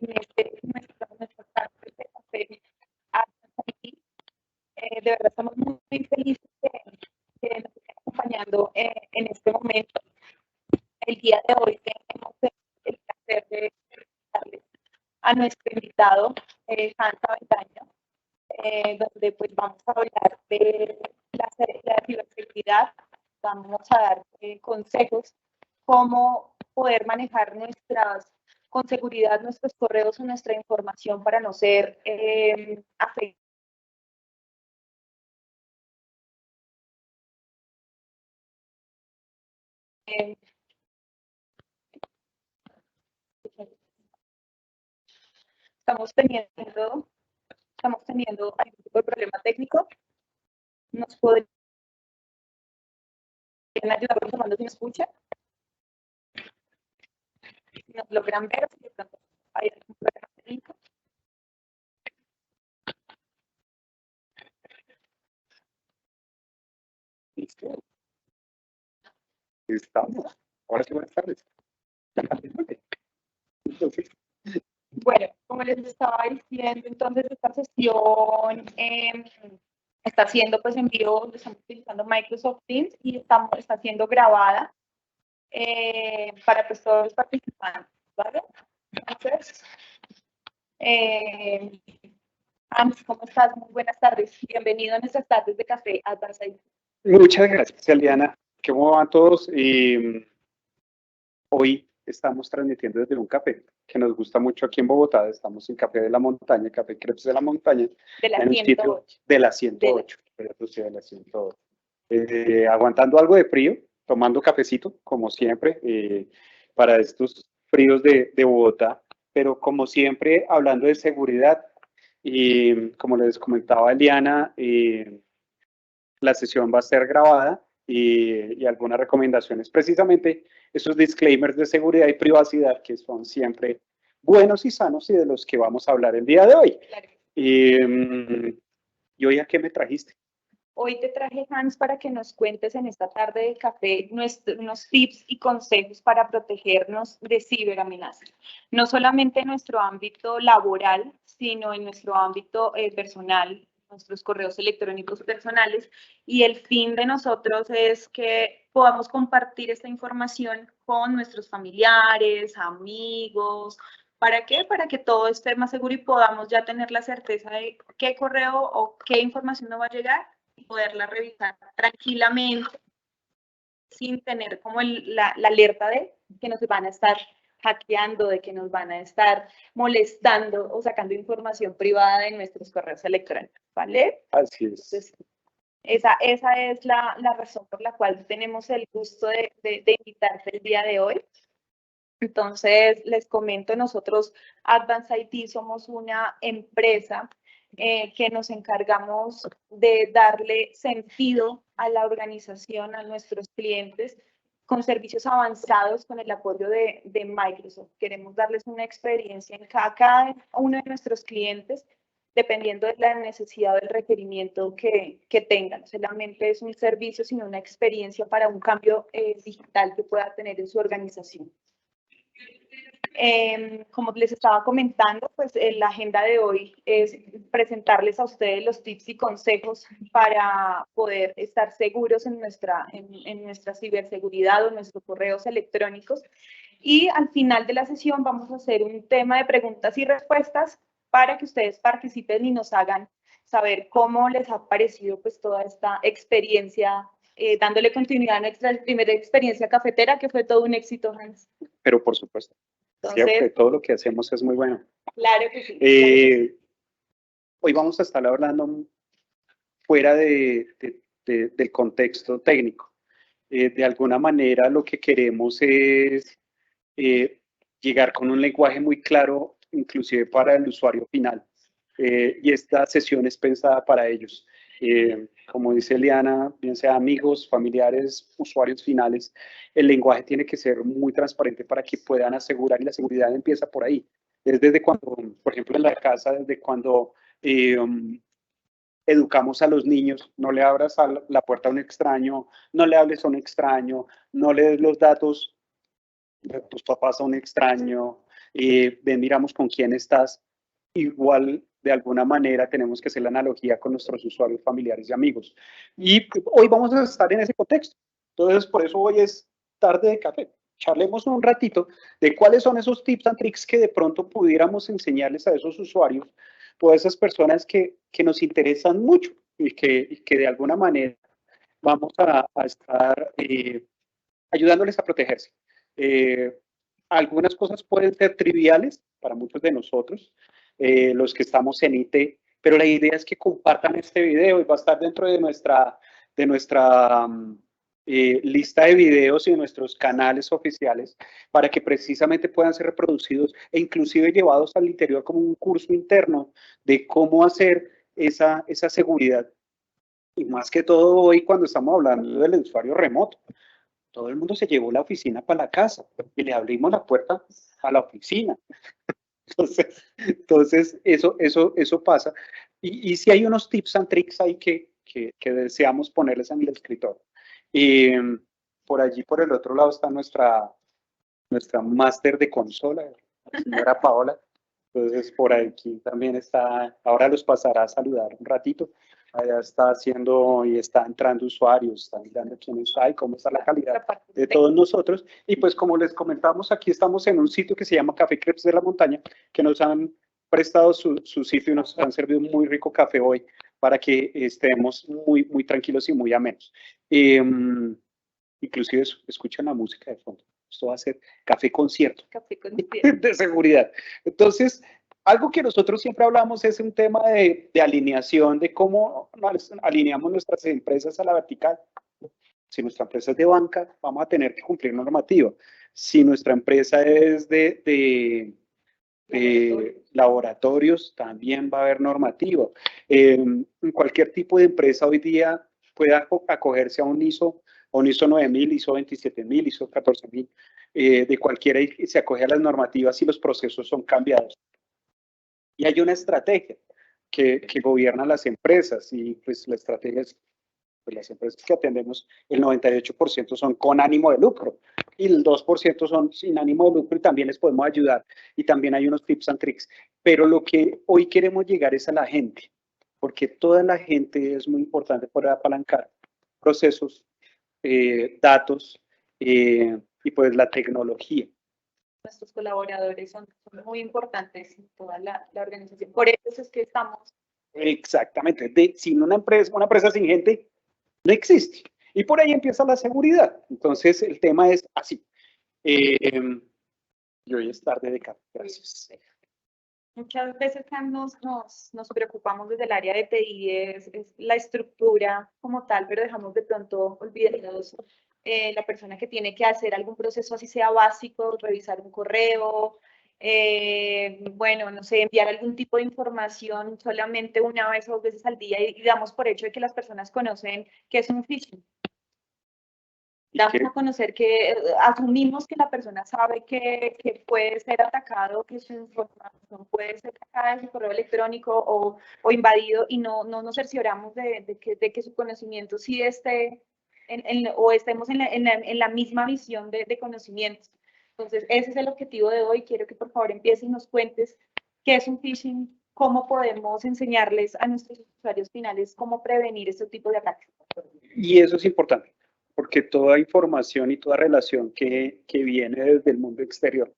nuestro tarde de café aquí. De verdad estamos muy felices de nos estén acompañando en este momento. El día de hoy tenemos el placer de presentarles a nuestro invitado, Hans Avendaño, donde pues vamos a hablar de la ciberseguridad, vamos a dar consejos cómo poder manejar con seguridad nuestros correos o nuestra información para no ser afectados. Estamos teniendo algún tipo de problema técnico. ¿Nos podrían ayudar informando si nos escuchan? Si nos logran ver, si de pronto hay algún problema técnico. Listo. Estamos. Ahora sí, buenas tardes. Bueno, como les estaba diciendo, entonces esta sesión está siendo pues en vivo, estamos utilizando Microsoft Teams y está siendo grabada para pues todos los participantes, ¿vale? Entonces, Hans, ¿cómo estás? Muy buenas tardes. Bienvenido a nuestras tardes de café Advanced IT. Muchas gracias, Eliana. ¿Cómo van todos? Hoy estamos transmitiendo desde un café que nos gusta mucho aquí en Bogotá. Estamos en Café de la Montaña, Café Crepes de la Montaña. De la en 108. De la 108. De la 108. Aguantando algo de frío, tomando cafecito, como siempre, para estos fríos de Bogotá. Pero como siempre, hablando de seguridad, y como les comentaba Eliana, la sesión va a ser grabada y algunas recomendaciones, precisamente esos disclaimers de seguridad y privacidad que son siempre buenos y sanos y de los que vamos a hablar el día de hoy. Claro. ¿Y hoy a qué me trajiste? Hoy te traje, Hans, para que nos cuentes en esta tarde de café unos tips y consejos para protegernos de ciberamenazas. No solamente en nuestro ámbito laboral, sino en nuestro ámbito personal, nuestros correos electrónicos personales. Y el fin de nosotros es que podamos compartir esta información con nuestros familiares, amigos. ¿Para qué? Para que todo esté más seguro y podamos ya tener la certeza de qué correo o qué información nos va a llegar y poderla revisar tranquilamente sin tener como la alerta de que nos van a estar hackeando, de que nos van a estar molestando o sacando información privada de nuestros correos electrónicos, ¿vale? Así es. Entonces, esa es la razón por la cual tenemos el gusto de invitarte el día de hoy. Entonces, les comento, nosotros, Advanced IT, somos una empresa que nos encargamos de darle sentido a la organización, a nuestros clientes, con servicios avanzados, con el apoyo de Microsoft. Queremos darles una experiencia en cada uno de nuestros clientes, dependiendo de la necesidad o del requerimiento que tengan. No solamente es un servicio, sino una experiencia para un cambio digital que pueda tener en su organización. Como les estaba comentando, pues la agenda de hoy es presentarles a ustedes los tips y consejos para poder estar seguros en nuestra ciberseguridad o en nuestros correos electrónicos. Y al final de la sesión vamos a hacer un tema de preguntas y respuestas para que ustedes participen y nos hagan saber cómo les ha parecido pues toda esta experiencia, dándole continuidad a nuestra primera experiencia cafetera, que fue todo un éxito, Hans. Pero por supuesto. Entonces, siempre todo lo que hacemos es muy bueno. Claro que sí. Hoy vamos a estar hablando fuera del contexto técnico. De alguna manera lo que queremos es llegar con un lenguaje muy claro, inclusive para el usuario final. Y esta sesión es pensada para ellos. Como dice Eliana, bien sea amigos, familiares, usuarios finales, el lenguaje tiene que ser muy transparente para que puedan asegurar, y la seguridad empieza por ahí. Es desde cuando, por ejemplo, en la casa, desde cuando educamos a los niños, no le abras la puerta a un extraño, no le hables a un extraño, no le des los datos de tus papás a un extraño, ven, miramos con quién estás. Igual, de alguna manera, tenemos que hacer la analogía con nuestros usuarios familiares y amigos. Y hoy vamos a estar en ese contexto. Entonces, por eso hoy es tarde de café. Charlemos un ratito de cuáles son esos tips and tricks que de pronto pudiéramos enseñarles a esos usuarios o a esas personas que nos interesan mucho y que de alguna manera vamos a estar ayudándoles a protegerse. Algunas cosas pueden ser triviales para muchos de nosotros, los que estamos en IT, pero la idea es que compartan este video y va a estar dentro de nuestra lista de videos y de nuestros canales oficiales para que precisamente puedan ser reproducidos e inclusive llevados al interior como un curso interno de cómo hacer esa seguridad. Y más que todo hoy cuando estamos hablando del usuario remoto. Todo el mundo se llevó la oficina para la casa y le abrimos la puerta a la oficina. Entonces eso pasa. Y sí hay unos tips and tricks ahí que deseamos ponerles en el escritorio. Y por allí, por el otro lado, está nuestra máster de consola, la señora Paola. Entonces, por aquí también está, ahora los pasará a saludar un ratito. Allá está haciendo y está entrando usuarios, está mirando quiénes hay, cómo está la calidad de todos nosotros. Y pues como les comentamos, aquí estamos en un sitio que se llama Café Crepes de la Montaña, que nos han prestado su sitio y nos han servido un muy rico café hoy para que estemos muy tranquilos y muy amenos. Inclusive escuchan la música de fondo. Esto va a ser café concierto. Café concierto. De seguridad. Entonces, algo que nosotros siempre hablamos es un tema de alineación, de cómo alineamos nuestras empresas a la vertical. Si nuestra empresa es de banca, vamos a tener que cumplir normativa. Si nuestra empresa es de laboratorios, también va a haber normativa. Cualquier tipo de empresa hoy día puede acogerse a un ISO 9000, ISO 27000, ISO 14000, de cualquiera, y se acoge a las normativas y los procesos son cambiados. Y hay una estrategia que gobierna las empresas, y pues la estrategia es, pues las empresas que atendemos, el 98% son con ánimo de lucro, y el 2% son sin ánimo de lucro, y también les podemos ayudar, y también hay unos tips and tricks. Pero lo que hoy queremos llegar es a la gente, porque toda la gente es muy importante para apalancar procesos, datos y pues la tecnología. Nuestros colaboradores son muy importantes en toda la organización. Por eso es que estamos. Exactamente. Sin una empresa sin gente no existe. Y por ahí empieza la seguridad. Entonces el tema es así. Y hoy es tarde de café. Gracias. Muchas veces nos preocupamos desde el área de TI, es la estructura como tal, pero dejamos de pronto olvidados la persona que tiene que hacer algún proceso, así sea básico, revisar un correo, bueno, no sé, enviar algún tipo de información solamente una vez o 2 veces al día y damos por hecho de que las personas conocen qué es un phishing. Damos a conocer que asumimos que la persona sabe que puede ser atacado, que su información puede ser sacada de su correo electrónico o invadido y no nos cercioramos de que su conocimiento sí esté o estemos en la misma visión de conocimientos. Entonces, ese es el objetivo de hoy. Quiero que por favor empieces y nos cuentes qué es un phishing, cómo podemos enseñarles a nuestros usuarios finales cómo prevenir este tipo de ataques. Y eso es importante, porque toda información y toda relación que viene desde el mundo exterior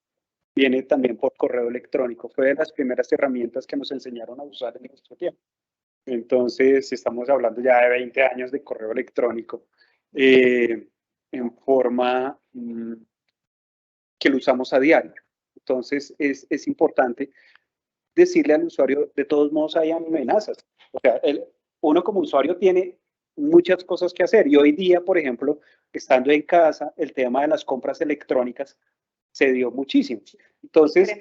viene también por correo electrónico. Fue de las primeras herramientas que nos enseñaron a usar en nuestro tiempo. Entonces, estamos hablando ya de 20 años de correo electrónico en forma que lo usamos a diario. Entonces, es importante decirle al usuario, de todos modos hay amenazas. O sea, uno como usuario tiene muchas cosas que hacer y hoy día, por ejemplo, estando en casa, el tema de las compras electrónicas se dio muchísimo. Entonces,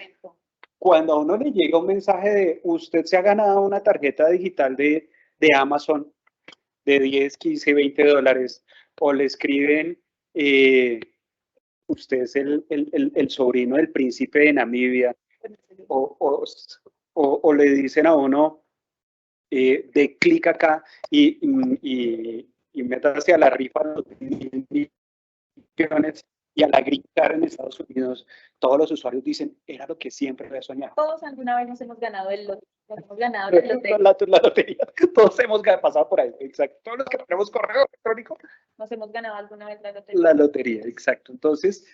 cuando a uno le llega un mensaje de usted se ha ganado una tarjeta digital de Amazon de 10, 15, 20 dólares, o le escriben, usted es el sobrino del príncipe de Namibia, o le dicen a uno, de clic acá y métase a la rifa de los 1.000 millones Y a la green card en Estados Unidos, todos los usuarios dicen, era lo que siempre había soñado. Todos alguna vez nos hemos ganado el lote. Nos hemos ganado la lotería. La lotería. Todos hemos pasado por ahí, exacto. Todos los que tenemos correo electrónico. Nos hemos ganado alguna vez la lotería. La lotería, exacto. Entonces,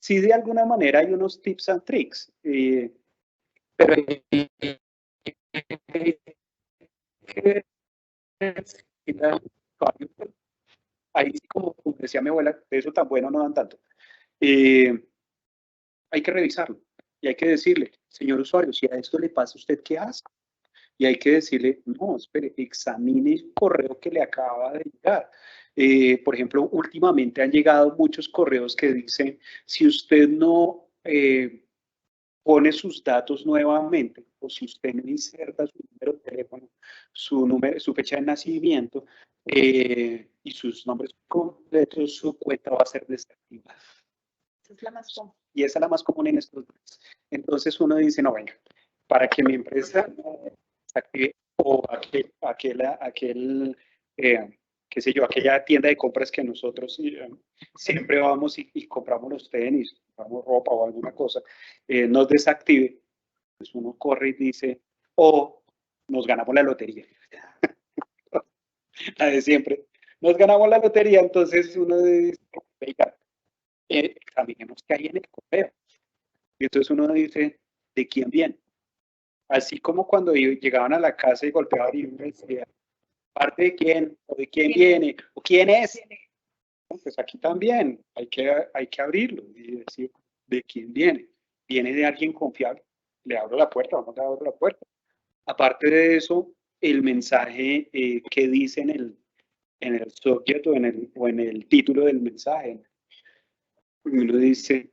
sí, de alguna manera hay unos tips and tricks. Pero ahí, como decía mi abuela, de eso tan bueno no dan tanto. Hay que revisarlo y hay que decirle, señor usuario, si a esto le pasa a usted, ¿qué hace? Y hay que decirle, no, espere, examine el correo que le acaba de llegar. Por ejemplo, últimamente han llegado muchos correos que dicen, si usted no pone sus datos nuevamente, o si usted no inserta su número de teléfono, su fecha de nacimiento y sus nombres completos, su cuenta va a ser desactivada. Esa es la más común. Y esa es la más común en estos días. Entonces uno dice, no, venga, para que mi empresa active o qué sé yo, aquella tienda de compras que nosotros siempre vamos y compramos los tenis, compramos ropa o alguna cosa, nos desactive, pues uno corre y dice, nos ganamos la lotería. La de siempre. Nos ganamos la lotería, entonces uno dice, venga, examinemos qué hay en el correo. Y entonces uno dice, ¿de quién viene? Así como cuando llegaban a la casa y golpeaban y uno decía, ¿parte de quién? ¿O de quién viene? ¿O quién es? Pues aquí también hay que abrirlo y decir, ¿de quién viene? ¿Viene de alguien confiable? Le abro la puerta, vamos a abrir la puerta. Aparte de eso, el mensaje que dice en el subject o en el título del mensaje, uno dice,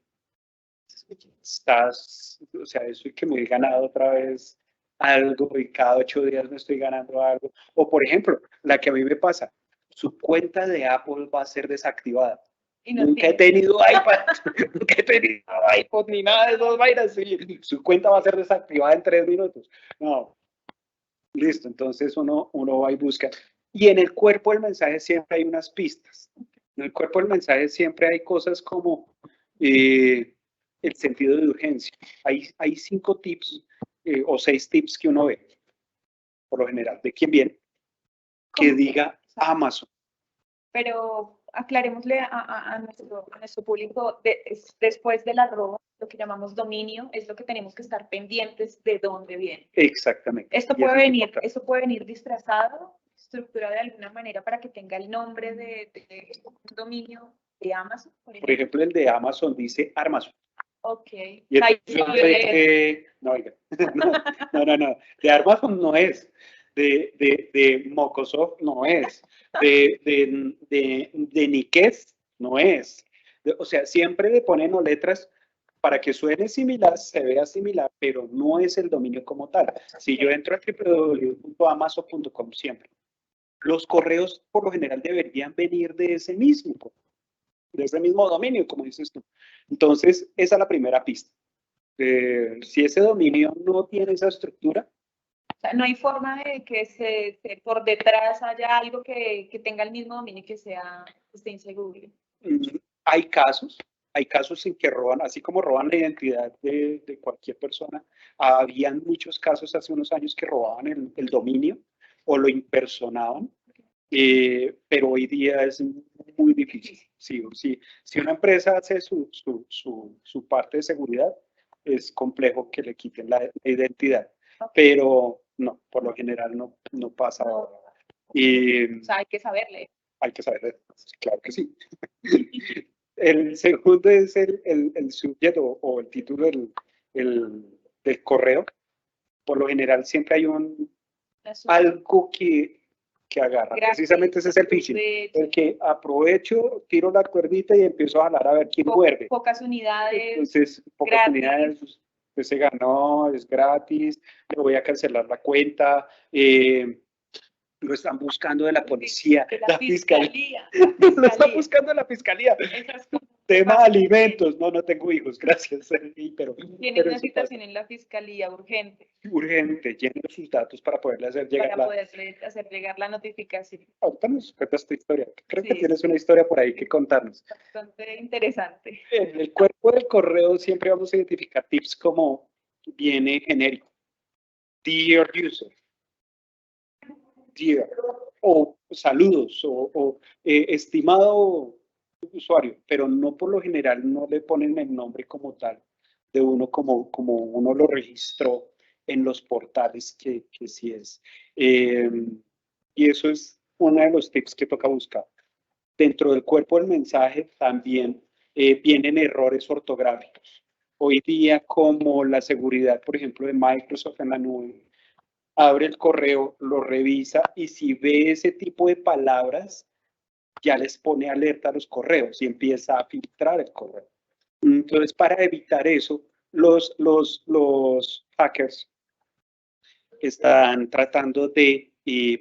o sea, eso es que me he ganado otra vez algo y cada 8 días me estoy ganando algo. O por ejemplo, la que a mí me pasa, su cuenta de Apple va a ser desactivada. Nunca he tenido iPad, nunca he tenido iPod ni nada de esas vainas. Su cuenta va a ser desactivada en 3 minutos. No, listo, entonces uno va y busca. Y en el cuerpo del mensaje siempre hay unas pistas. En el cuerpo del mensaje siempre hay cosas como el sentido de urgencia. Hay 5 tips o 6 tips que uno ve, por lo general, de quién viene, que diga Amazon. Pero aclarémosle a nuestro público, después del arroba, lo que llamamos dominio, es lo que tenemos que estar pendientes de dónde viene. Exactamente. Eso puede venir disfrazado, estructurado de alguna manera para que tenga el nombre de un dominio de Amazon. Por ejemplo, el de Amazon dice Armazon. Ok. Y no, de Armazon no es, de Microsoft no es, de Nikkes no es. O sea, siempre le ponen letras para que suene similar, se vea similar, pero no es el dominio como tal. Si yo entro a www.amazon.com siempre, los correos por lo general deberían venir de ese mismo dominio, como dices tú. Entonces, esa es la primera pista. Si ese dominio no tiene esa estructura, o sea, no hay forma de que por detrás haya algo que tenga el mismo dominio y que esté inseguro. Hay casos en que roban, así como roban la identidad de cualquier persona. Habían muchos casos hace unos años que robaban el dominio o lo impersonaban, pero hoy día es muy difícil. Si una empresa hace su parte de seguridad, es complejo que le quiten la identidad, pero no, por lo general no pasa. O sea, hay que saberle. Hay que saberle, claro que sí. El segundo es el subject o el título del correo. Por lo general siempre hay algo que agarra. Gracias. Precisamente ese es el phishing. El que aprovecho, tiro la cuerdita y empiezo a jalar a ver quién muerde. Pocas unidades. Entonces, pocas unidades, pues se ganó, es gratis, le voy a cancelar la cuenta. Lo están buscando de la policía, la fiscalía. Lo están buscando de la fiscalía. Tema alimentos. No, no tengo hijos, gracias. Tiene una citación en la fiscalía urgente. Urgente, llene sus datos para poderle hacer llegar poderle hacer llegar la notificación. Ahorita nos cuentas tu historia. Creo Sí, que tienes una historia por ahí que contarnos. Bastante interesante. En el cuerpo del correo siempre vamos a identificar tips como viene genérico. Dear user. Dear. O saludos o estimado usuario, pero no por lo general no le ponen el nombre como tal de uno como uno lo registró en los portales que sí es. Y eso es uno de los tips que toca buscar. Dentro del cuerpo del mensaje también vienen errores ortográficos. Hoy día, como la seguridad, por ejemplo, de Microsoft en la nube, abre el correo, lo revisa y si ve ese tipo de palabras, ya les pone alerta a los correos y empieza a filtrar el correo. Entonces, para evitar eso, los hackers están tratando de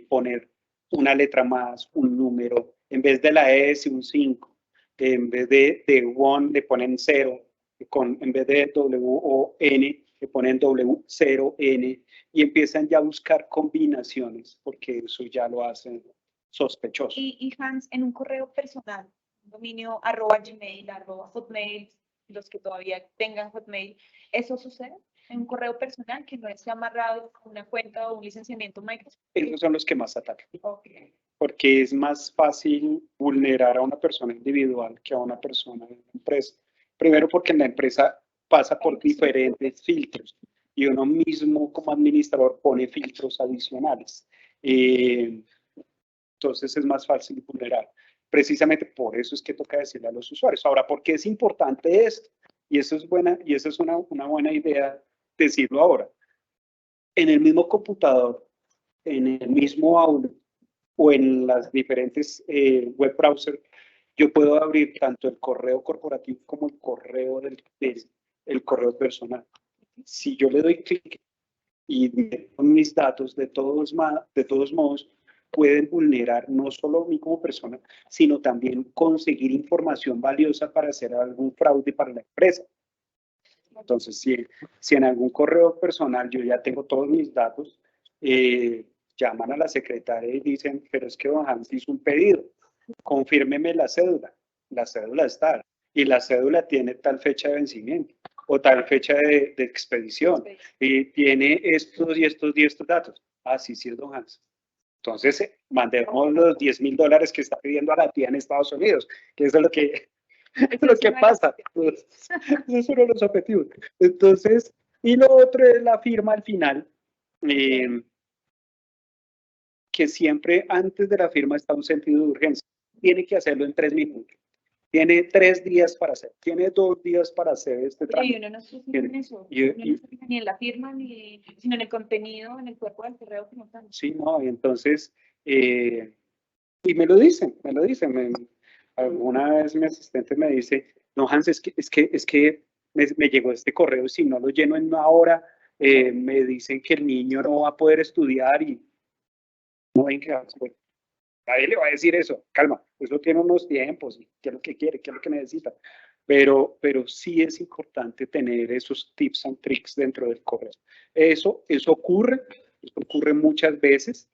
poner una letra más, un número, en vez de la S, un 5, en vez de one le ponen 0, en vez de W o N le ponen W0N y empiezan ya a buscar combinaciones, porque eso ya lo hacen sospechoso. Y Hans, en un correo personal, un dominio @gmail, @hotmail, los que todavía tengan Hotmail, ¿eso sucede? En un correo personal que no esté amarrado a una cuenta o un licenciamiento Microsoft. Esos son los que más atacan. Okay. Porque es más fácil vulnerar a una persona individual que a una persona de una empresa. Primero porque en la empresa pasa por diferentes filtros y uno mismo como administrador pone filtros adicionales. Entonces es más fácil vulnerar. Precisamente por eso es que toca decirle a los usuarios. Ahora, ¿por qué es importante esto? Y eso es una buena idea decirlo ahora. En el mismo computador, en el mismo Outlook o en las diferentes web browsers, yo puedo abrir tanto el correo corporativo como el correo el correo personal. Si yo le doy clic y meto mis datos, de todos modos, pueden vulnerar no solo a mí como persona, sino también conseguir información valiosa para hacer algún fraude para la empresa. Entonces, si en algún correo personal yo ya tengo todos mis datos, llaman a la secretaria y dicen, pero es que don Hans hizo un pedido, confírmeme la cédula está, y la cédula tiene tal fecha de vencimiento, o tal fecha de expedición, y tiene estos y estos y estos datos. Ah, sí, sí es don Hans. Entonces, mandemos los $10,000 que está pidiendo a la tía en Estados Unidos, que eso es lo que... Es lo que pasa. Esos son los objetivos. Entonces, y lo otro es la firma al final, que siempre antes de la firma está un sentido de urgencia. Tiene que hacerlo en 3 minutos. Tiene 3 días para hacer. Tiene 2 días para hacer este trámite. Y uno no se fija en eso. Uno no se fija ni en la firma, sino en el contenido, en el cuerpo del correo como tal. Sí, no, y entonces, y me lo dicen. Alguna vez mi asistente me dice, no, Hans, es que me llegó este correo y si no lo lleno en 1 hora, me dicen que el niño no va a poder estudiar y no ven que nadie le va a decir eso. Calma, eso tiene unos tiempos, qué es lo que quiere, qué es lo que necesita. Pero sí es importante tener esos tips and tricks dentro del correo. Eso ocurre muchas veces.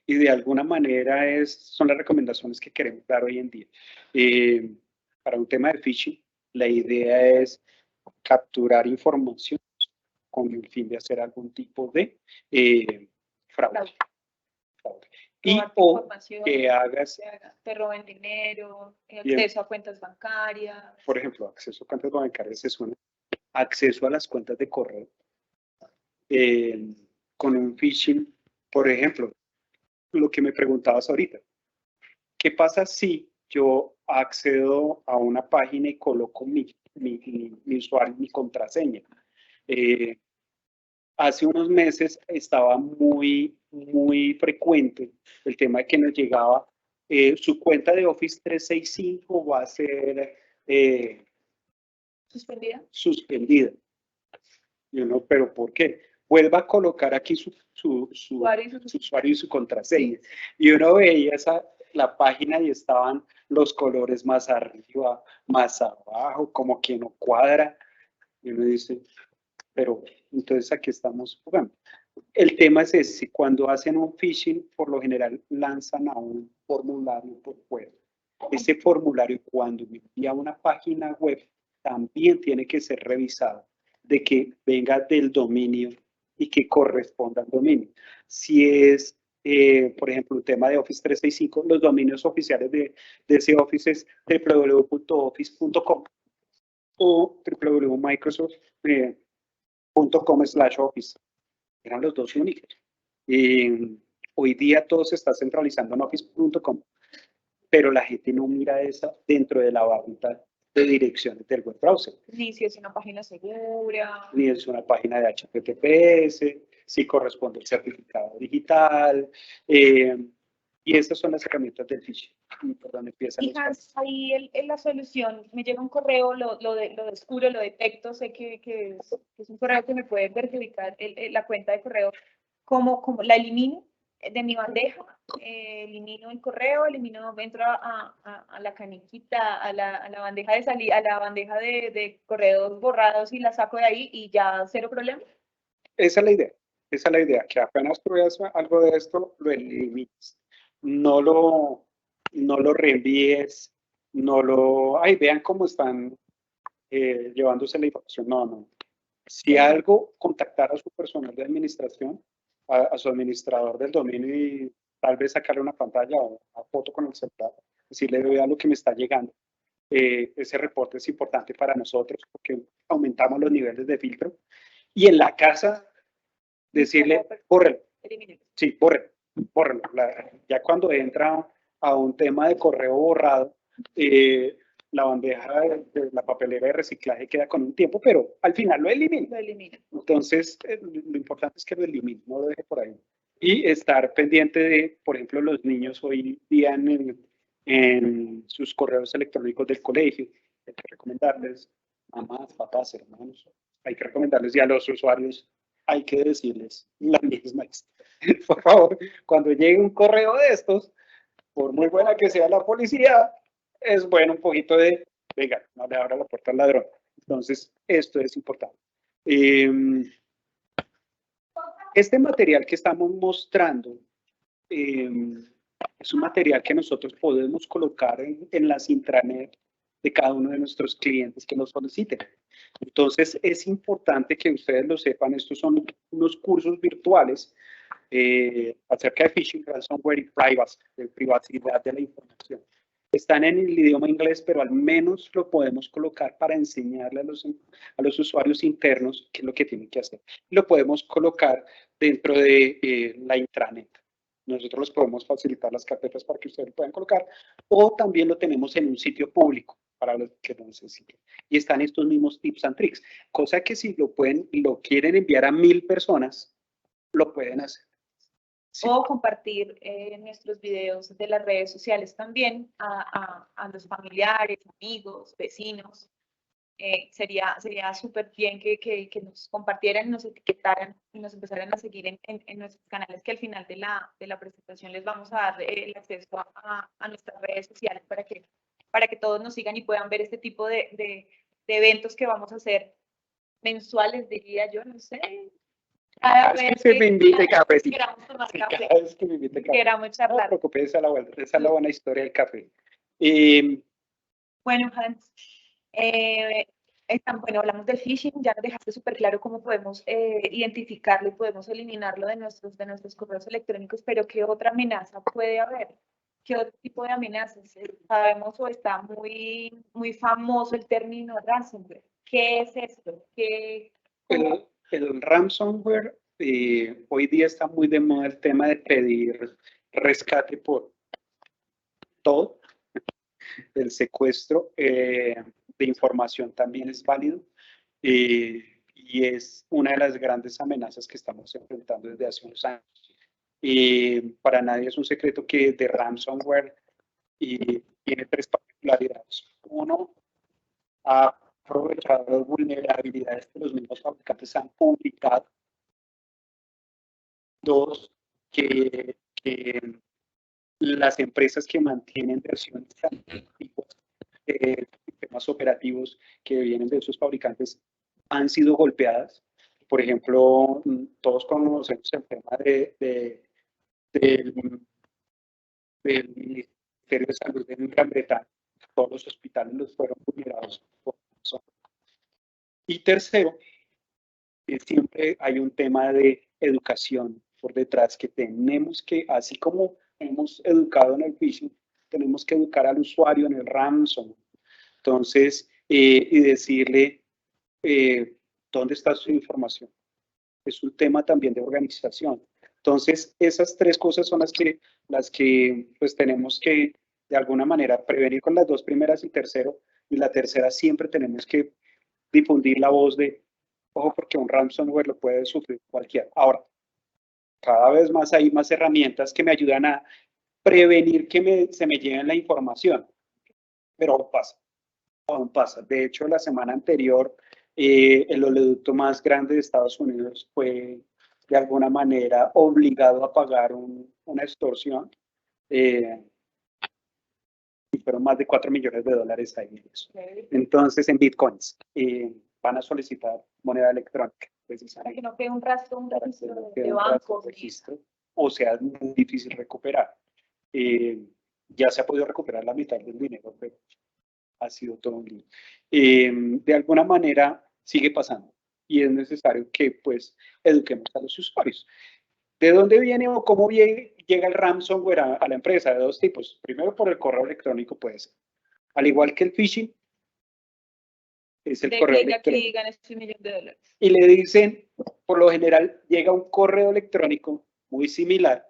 Y de alguna manera son las recomendaciones que queremos dar hoy en día. Para un tema de phishing, la idea es capturar información con el fin de hacer algún tipo de fraude. Y o que hagas... Te roben dinero, acceso a cuentas bancarias. Por ejemplo, acceso a cuentas bancarias es uno. Acceso a las cuentas de correo. Con un phishing, por ejemplo, lo que me preguntabas ahorita. ¿Qué pasa si yo accedo a una página y coloco mi usuario, mi contraseña? Hace unos meses estaba muy frecuente el tema de que nos llegaba su cuenta de Office 365 va a ser suspendida. Y uno, ¿pero por qué? Vuelva a colocar aquí su usuario y su contraseña. Y uno veía la página y estaban los colores más arriba, más abajo, como que no cuadra. Y uno dice, pero entonces aquí estamos jugando. El tema es ese, cuando hacen un phishing, por lo general lanzan a un formulario por fuera. Ese formulario, cuando me envía a una página web, también tiene que ser revisado de que venga del dominio y que corresponda al dominio. Si es, por ejemplo, un tema de Office 365, los dominios oficiales de ese Office es www.office.com o www.microsoft.com/office. Eran los dos únicos. Hoy día todo se está centralizando en office.com, pero la gente no mira eso dentro de la barrita de direcciones del web browser. Ni si es una página segura. Ni es una página de HTTPS, si corresponde el certificado digital. Y esas son las herramientas del phishing. Por donde empiezan Y Hans, ahí la solución, me llega un correo, lo descubro, lo detecto, sé que es un correo que me puede verificar la cuenta de correo, como la elimino de mi bandeja, elimino el correo, entro a la caniquita, a la bandeja de salida, a la bandeja de correos borrados y la saco de ahí y ya cero problema. Esa es la idea, esa es la idea, que apenas tú veas algo de esto, lo elimines. No lo reenvíes, ay, vean cómo están llevándose la información. No. Si algo, contactar a su personal de administración, a su administrador del dominio y tal vez sacarle una pantalla o una foto con el celular, decirle, vea lo que me está llegando. Ese reporte es importante para nosotros porque aumentamos los niveles de filtro. Y en la casa, decirle, bórrelo. Sí, bórrelo. Ya cuando entra a un tema de correo borrado, la bandeja de la papelera de reciclaje queda con un tiempo, pero al final lo elimina. Entonces, lo importante es que lo elimine, no lo deje por ahí. Y estar pendiente de, por ejemplo, los niños hoy día en sus correos electrónicos del colegio. Hay que recomendarles, mamás, papás, hermanos, hay que recomendarles ya a los usuarios, hay que decirles la misma historia. Por favor, cuando llegue un correo de estos, por muy buena que sea la policía, es bueno un poquito de, venga, no le abra la puerta al ladrón. Entonces, esto es importante. Este material que estamos mostrando es un material que nosotros podemos colocar en las intranet de cada uno de nuestros clientes que nos soliciten. Entonces, es importante que ustedes lo sepan. Estos son unos cursos virtuales acerca de phishing, ransomware y privacy, de privacidad de la información. Están en el idioma inglés, pero al menos lo podemos colocar para enseñarle a los usuarios internos qué es lo que tienen que hacer. Lo podemos colocar dentro de la intranet. Nosotros les podemos facilitar las carpetas para que ustedes lo puedan colocar, o también lo tenemos en un sitio público para los que lo necesiten. Y están estos mismos tips and tricks, cosa que si lo quieren enviar a 1000 personas, lo pueden hacer. Sí. O compartir nuestros videos de las redes sociales también a los familiares, amigos, vecinos. Sería súper bien que nos compartieran, nos etiquetaran y nos empezaran a seguir en nuestros canales, que al final de la presentación les vamos a dar el acceso a nuestras redes sociales para que todos nos sigan y puedan ver este tipo de eventos que vamos a hacer mensuales, diría yo, no sé. Cada vez que me invite café, sí. Queramos tomar café. Cada vez que me invite café. Queramos charlar. No te preocupes, esa es la buena historia del café. Bueno, Hans, bueno, hablamos del phishing, ya nos dejaste súper claro cómo podemos identificarlo y podemos eliminarlo de nuestros correos electrónicos, pero ¿qué otra amenaza puede haber? ¿Qué otro tipo de amenazas? Sabemos o está muy, muy famoso el término ransomware. ¿Qué es esto? El ransomware, hoy día está muy de moda el tema de pedir rescate por todo. El secuestro de información también es válido y es una de las grandes amenazas que estamos enfrentando desde hace unos años. Para nadie es un secreto que de ransomware tiene tres particularidades. Uno, ha aprovechado vulnerabilidades que los mismos fabricantes han publicado. Dos, que las empresas que mantienen versiones antiguas, sistemas operativos que vienen de esos fabricantes han sido golpeadas. Por ejemplo, todos conocemos el tema del Ministerio de Salud en Gran Bretaña. Todos los hospitales los fueron vulnerados por eso. Y tercero, siempre hay un tema de educación por detrás que tenemos que, así como hemos educado en el phishing, tenemos que educar al usuario en el ransomware. Entonces, y decirle dónde está su información. Es un tema también de organización. Entonces, esas tres cosas son las que pues tenemos que, de alguna manera, prevenir con las dos primeras y tercero. Y la tercera siempre tenemos que difundir la voz de, ojo, porque un ransomware lo puede sufrir cualquiera. Ahora, cada vez más hay más herramientas que me ayudan a prevenir que se me lleven la información. Pero aún pasa. De hecho, la semana anterior, el oleoducto más grande de Estados Unidos fue de alguna manera obligado a pagar una extorsión. Y fueron más de $4 millones ahí. Entonces, en bitcoins, van a solicitar moneda electrónica. Para que no quede un rastro, un registro de banco. O sea, es muy difícil recuperar. Ya se ha podido recuperar la mitad del dinero, pero ha sido todo un lío. De alguna manera sigue pasando y es necesario que pues eduquemos a los usuarios. ¿De dónde viene o cómo llega el ransomware a la empresa? De dos tipos. Primero, por el correo electrónico puede ser. Al igual que el phishing, es el correo electrónico. Aquí ganes $1 millón. Y le dicen, por lo general, llega un correo electrónico muy similar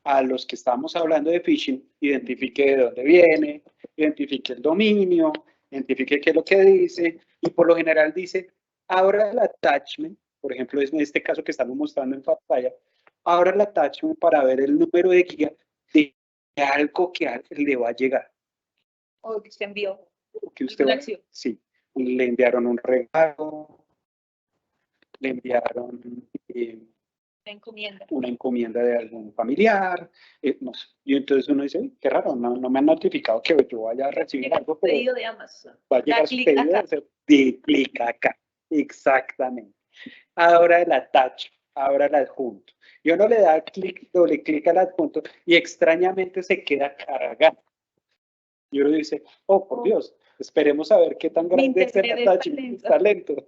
a los que estamos hablando de phishing. Identifique de dónde viene, identifique el dominio, identifique qué es lo que dice, y por lo general dice, abra el attachment, por ejemplo, es en este caso que estamos mostrando en pantalla, abra el attachment para ver el número de guía de algo que le va a llegar. O que usted envió. O que usted sí, le enviaron un regalo, le enviaron una encomienda de algún familiar, no sé. Y entonces uno dice, qué raro, no me han notificado que yo vaya a recibir algo. Pero pedido de Amazon. Va a llegar su pedido de clic acá. Exactamente. Ahora el attach, ahora el adjunto. Y uno le da doble clic al adjunto y extrañamente se queda cargado. Y uno dice, oh, por Dios, esperemos a ver qué tan grande es el attachment. Está lento.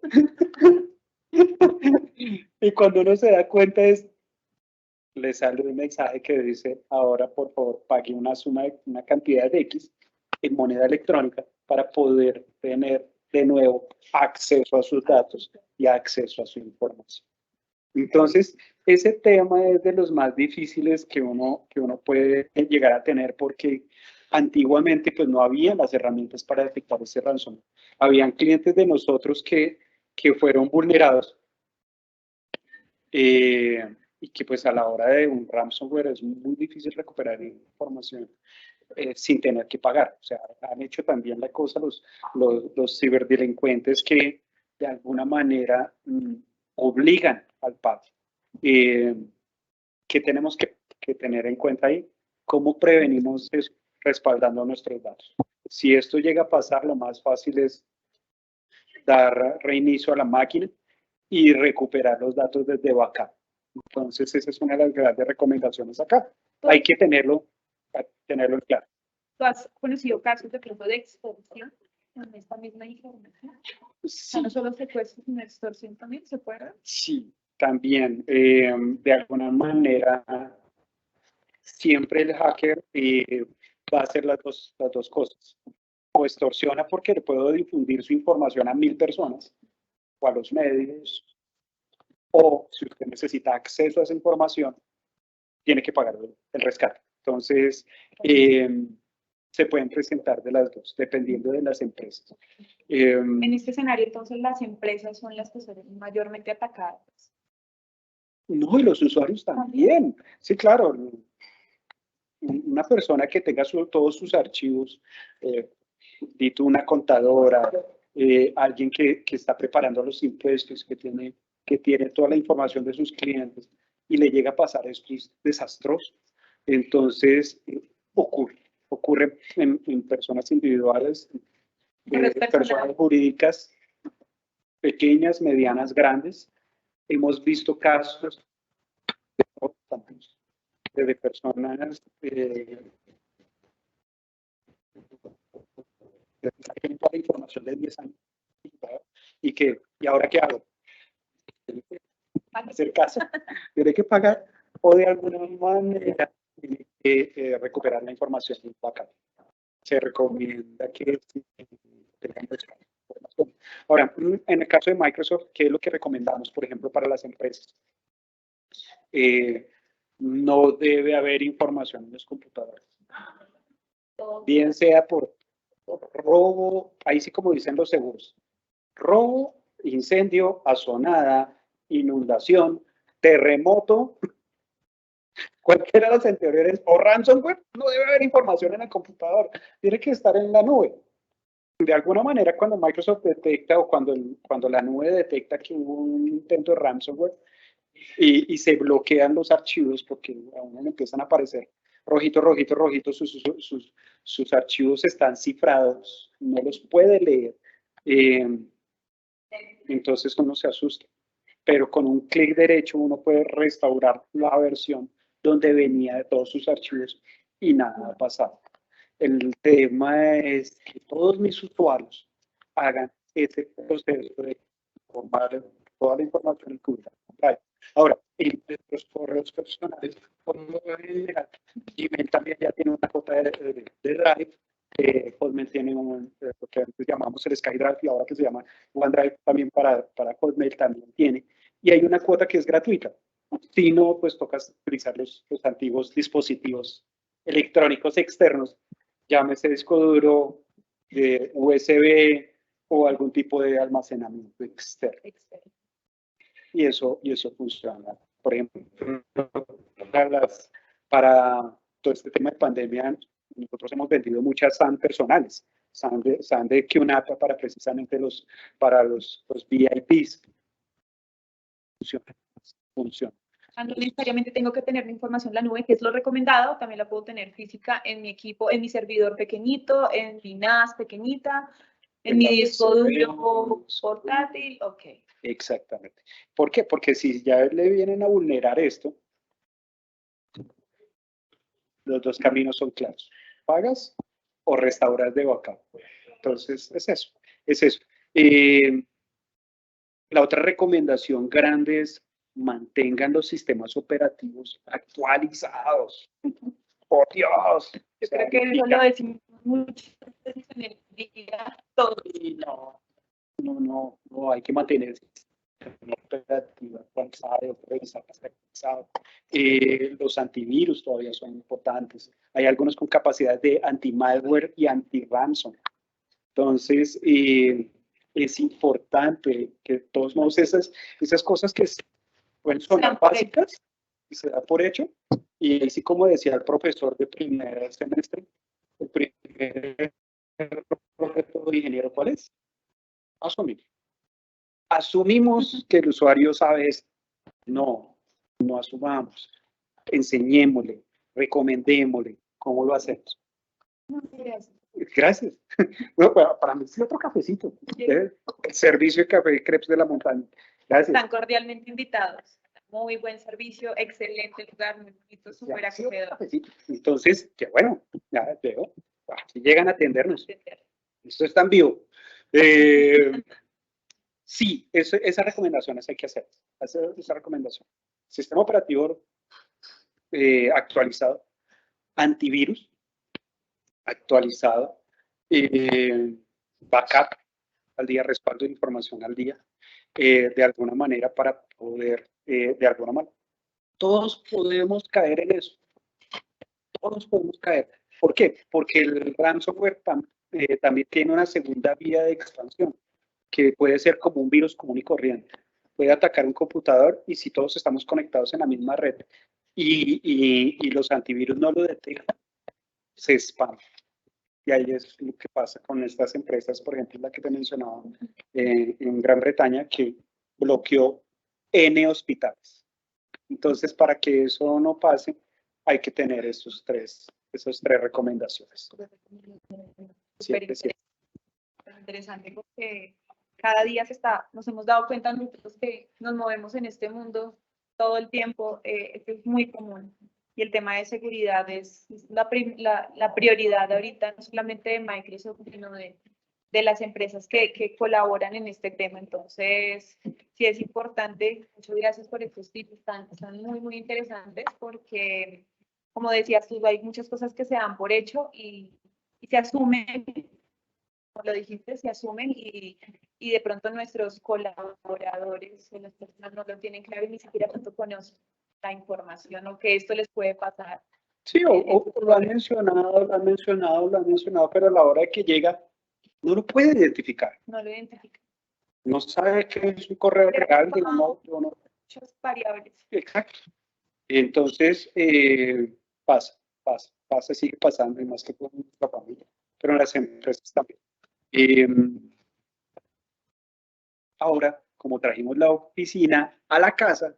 Y cuando uno se da cuenta le sale un mensaje que dice, ahora por favor pague una cantidad de X en moneda electrónica para poder tener de nuevo acceso a sus datos y acceso a su información. Entonces, ese tema es de los más difíciles que uno puede llegar a tener porque antiguamente pues no había las herramientas para detectar ese ransomware. Habían clientes de nosotros que fueron vulnerados y que pues a la hora de un ransomware es muy difícil recuperar información sin tener que pagar. O sea, han hecho también la cosa los ciberdelincuentes que de alguna manera obligan al pago. ¿Qué tenemos que tener en cuenta ahí? ¿Cómo prevenimos eso? Respaldando nuestros datos. Si esto llega a pasar, lo más fácil es dar reinicio a la máquina y recuperar los datos desde backup. Entonces, esa es una de las grandes recomendaciones acá. Hay que tenerlo en claro. ¿Tú has conocido casos de pronto de extorsión en esta misma información? Sí. O sea, no solo secuestro, sino extorsión también, ¿se puede? Sí, también. De alguna manera, siempre el hacker va a hacer las dos cosas. O extorsiona porque le puedo difundir su información a 1000 personas o a los medios, o si usted necesita acceso a esa información, tiene que pagar el rescate. Entonces, se pueden presentar de las dos, dependiendo de las empresas. En este escenario, entonces, las empresas son las que son mayormente atacadas. No, y los usuarios también. Sí, claro. Una persona que tenga todos sus archivos, dito una contadora, alguien que está preparando los impuestos, que tiene toda la información de sus clientes y le llega a pasar esto es desastroso. Entonces, ocurre en personas individuales, personas personal. jurídicas, pequeñas, medianas, grandes. Hemos visto casos de personas toda la información de 10 años y ahora qué hago, hacer caso, tiene que pagar o de alguna manera tiene que recuperar la información del backup. Se recomienda que tengamos información. Ahora, en el caso de Microsoft, ¿qué es lo que recomendamos, por ejemplo, para las empresas? No debe haber información en los computadores. Bien sea por robo, ahí sí como dicen los seguros, robo, incendio, azonada, inundación, terremoto, cualquiera de las anteriores, o ransomware, no debe haber información en el computador, tiene que estar en la nube. De alguna manera, cuando Microsoft detecta o cuando la nube detecta que hubo un intento de ransomware y se bloquean los archivos porque a uno le empiezan a aparecer rojito, rojito, rojito, sus archivos están cifrados, no los puede leer. Entonces uno se asusta. Pero con un clic derecho uno puede restaurar la versión donde venía de todos sus archivos y nada ha pasado. El tema es que todos mis usuarios hagan ese proceso de formar toda la información en Google Drive. Ahora, en los correos personales, por lo general, Gmail también ya tiene una cuota de Drive. Hotmail tiene lo que antes llamamos el SkyDrive y ahora que se llama OneDrive también para Hotmail también tiene. Y hay una cuota que es gratuita. Si no, pues tocas utilizar los antiguos dispositivos electrónicos externos, llámese disco duro, USB o algún tipo de almacenamiento externo. Y eso funciona. Por ejemplo, para todo este tema de pandemia, nosotros hemos vendido muchas SAN personales, SAN de QNAP para precisamente los VIPs. Funciona. No necesariamente tengo que tener la información en la nube, que es lo recomendado, también la puedo tener física en mi equipo, en mi servidor pequeñito, en mi NAS pequeñita, en mi disco duro portátil, ok. Exactamente. ¿Por qué? Porque si ya le vienen a vulnerar esto, los dos caminos son claros. ¿Pagas o restauras de backup? Entonces, es eso. La otra recomendación grande es mantengan los sistemas operativos actualizados. ¡Por Dios! Yo creo que eso lo decimos muchas veces en el día todo. Y no, hay que mantener el sistema operativo actualizado, revisar actualizado. Los antivirus todavía son importantes. Hay algunos con capacidad de anti-malware y anti-ransom. Entonces, es importante que de todos modos esas cosas que pueden sonar básicas y se da por hecho. Y así como decía el profesor de primer semestre, el primer proyecto de ingeniero, ¿cuál es? Asumir. Asumimos que el usuario sabe esto. No asumamos. Enseñémosle, recomendémosle cómo lo hacemos. Gracias. Bueno, para mí es otro cafecito. El servicio de café y crepes de la montaña. Gracias. Están cordialmente invitados. Muy buen servicio, excelente lugar, muy bonito, súper acogedor. Entonces, qué bueno, ya veo. Aquí llegan a atendernos. Esto está en vivo. Sí, esas recomendaciones hay que hacer. Esa recomendación. Sistema operativo actualizado. Antivirus actualizado. Backup al día, respaldo de información al día. De alguna manera para poder, de alguna manera. Todos podemos caer en eso. Todos podemos caer. ¿Por qué? Porque el ransomware también tiene una segunda vía de expansión, que puede ser como un virus común y corriente. Puede atacar un computador y si todos estamos conectados en la misma red y los antivirus no lo detectan, se spam. Y ahí es lo que pasa con estas empresas, por ejemplo, la que te mencionaba en Gran Bretaña, que bloqueó N hospitales. Entonces, para que eso no pase, hay que tener estos tres esas 3 recomendaciones. Súper interesante porque cada día nos hemos dado cuenta nosotros que nos movemos en este mundo todo el tiempo, esto es muy común. Y el tema de seguridad es la prioridad ahorita, no solamente de Microsoft, sino de las empresas que colaboran en este tema. Entonces, sí es importante. Muchas gracias por estos tips, están muy, muy interesantes porque, como decías tú, hay muchas cosas que se dan por hecho y se asumen, como lo dijiste, se asumen y de pronto nuestros colaboradores o las personas no lo tienen claro y ni siquiera tanto conocen la información o que esto les puede pasar. Sí, o lo han mencionado, pero a la hora de que llega, no lo puede identificar. No lo identifica. No sabe que es un correo real de uno. Muchas variables. Exacto. Entonces, pasa, sigue pasando, y más que por nuestra familia, pero en las empresas también. Ahora, como trajimos la oficina a la casa,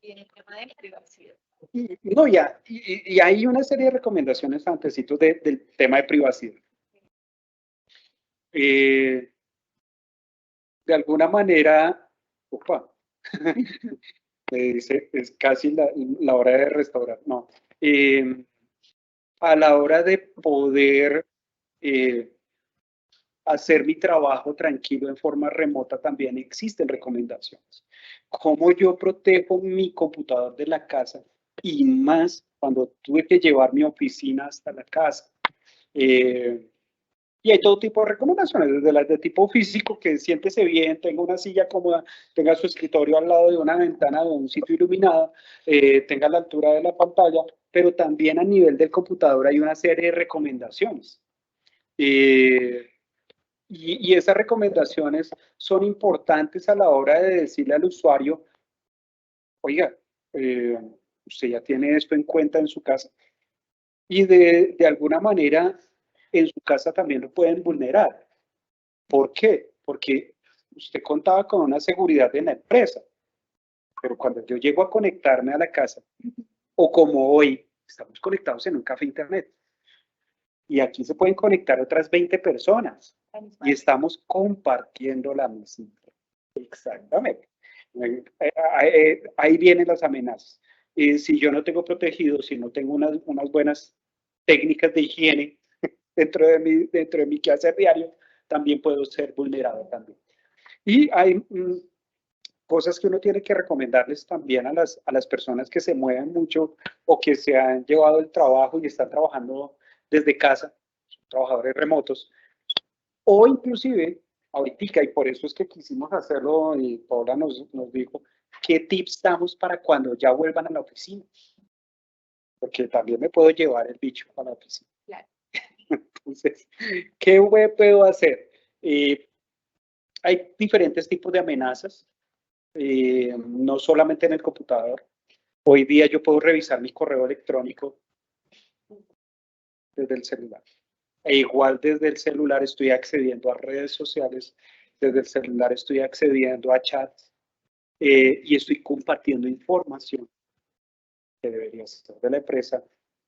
y en el tema de privacidad. Y hay una serie de recomendaciones antecitos del tema de privacidad. De alguna manera, me dice, es casi la hora de restaurar. No. A la hora de poder hacer mi trabajo tranquilo en forma remota, también existen recomendaciones. ¿Cómo yo protejo mi computador de la casa? Y más cuando tuve que llevar mi oficina hasta la casa. Y hay todo tipo de recomendaciones, desde las de tipo físico, que siéntese bien, tenga una silla cómoda, tenga su escritorio al lado de una ventana de un sitio iluminado, tenga la altura de la pantalla, pero también a nivel del computador hay una serie de recomendaciones. Y esas recomendaciones son importantes a la hora de decirle al usuario, oiga, usted ya tiene esto en cuenta en su casa. Y de alguna manera en su casa también lo pueden vulnerar. ¿Por qué? Porque usted contaba con una seguridad en la empresa, pero cuando yo llego a conectarme a la casa, o como hoy, estamos conectados en un café internet, y aquí se pueden conectar otras 20 personas, y estamos compartiendo la misma. Exactamente. Ahí vienen las amenazas. Si yo no tengo protegido, si no tengo unas buenas técnicas de higiene dentro de mi quehacer diario, también puedo ser vulnerado también. Y hay cosas que uno tiene que recomendarles también a las personas que se mueven mucho o que se han llevado el trabajo y están trabajando desde casa, trabajadores remotos, o inclusive ahorita, y por eso es que quisimos hacerlo, y Paula nos dijo, ¿qué tips damos para cuando ya vuelvan a la oficina? Porque también me puedo llevar el bicho a la oficina. Claro. Entonces, ¿qué puedo hacer? Hay diferentes tipos de amenazas, no solamente en el computador. Hoy día yo puedo revisar mi correo electrónico desde el celular. E igual desde el celular estoy accediendo a redes sociales, desde el celular estoy accediendo a chats y estoy compartiendo información que debería ser de la empresa,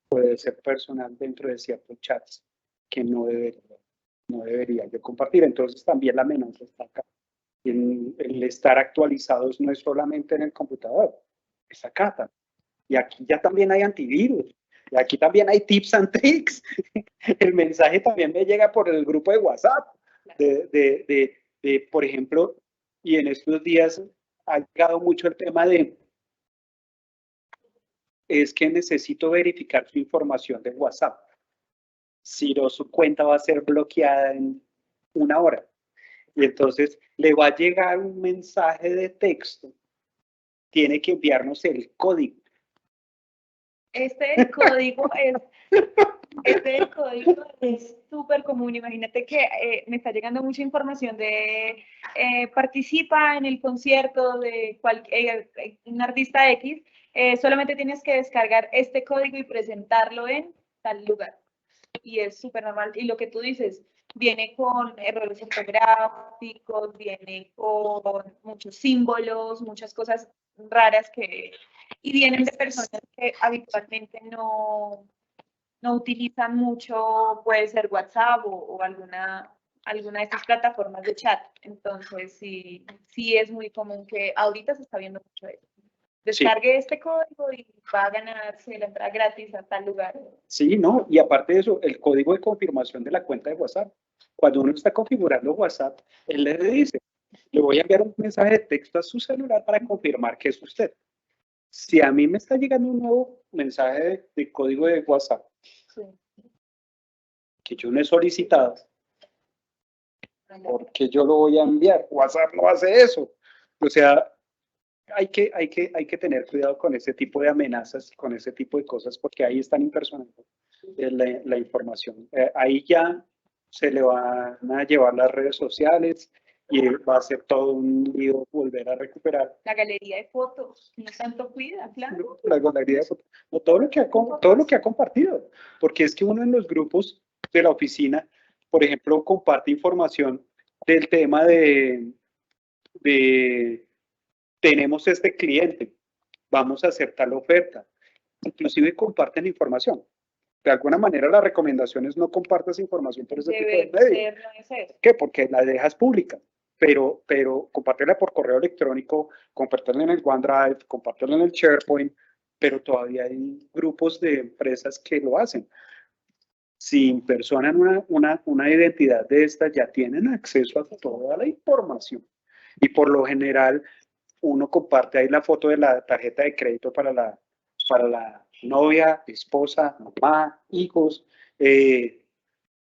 puede ser personal dentro de ciertos chats que no debería yo compartir. Entonces también la amenaza está acá. El estar actualizados no es solamente en el computador, es acá también. Y aquí ya también hay antivirus. Y aquí también hay tips and tricks. El mensaje también me llega por el grupo de WhatsApp. Por ejemplo, y en estos días ha llegado mucho el tema es que necesito verificar su información de WhatsApp. Si no, su cuenta va a ser bloqueada en 1 hora. Y entonces le va a llegar un mensaje de texto. Tiene que enviarnos el código. Este código es súper común. Imagínate que me está llegando mucha información de participa en el concierto de un artista X. Solamente tienes que descargar este código y presentarlo en tal lugar. Y es súper normal. Y lo que tú dices, viene con errores ortográficos, viene con muchos símbolos, muchas cosas raras y vienen de personas que habitualmente no no utilizan mucho, puede ser WhatsApp o alguna de estas plataformas de chat. Entonces, sí es muy común que ahorita se está viendo mucho eso. Descargue este código y va a ganarse la entrada gratis a tal lugar. Sí, no, y aparte de eso, el código de confirmación de la cuenta de WhatsApp. Cuando uno está configurando WhatsApp, él le dice, le voy a enviar un mensaje de texto a su celular para confirmar que es usted. Si a mí me está llegando un nuevo mensaje de código de WhatsApp, Sí. que yo no he solicitado, ¿por qué yo lo voy a enviar? WhatsApp no hace eso. O sea, hay que tener cuidado con ese tipo de amenazas, con ese tipo de cosas, porque ahí están impersonando la información. Ahí ya se le van a llevar las redes sociales y va a ser todo un lío volver a recuperar. La galería de fotos, no tanto cuida, claro. La galería de fotos, no, todo lo que ha compartido, porque es que uno en los grupos de la oficina, por ejemplo, comparte información del tema de tenemos este cliente, vamos a hacer tal oferta. Inclusive comparten información. De alguna manera la recomendación es no compartas información por ese tipo de medios. ¿Por qué? Porque la dejas pública. Pero compartirla por correo electrónico, compartirla en el OneDrive, compartirla en el SharePoint, pero todavía hay grupos de empresas que lo hacen. Si impersonan una identidad de esta, ya tienen acceso a toda la información. Y por lo general, uno comparte ahí la foto de la tarjeta de crédito para la novia, esposa, mamá, hijos,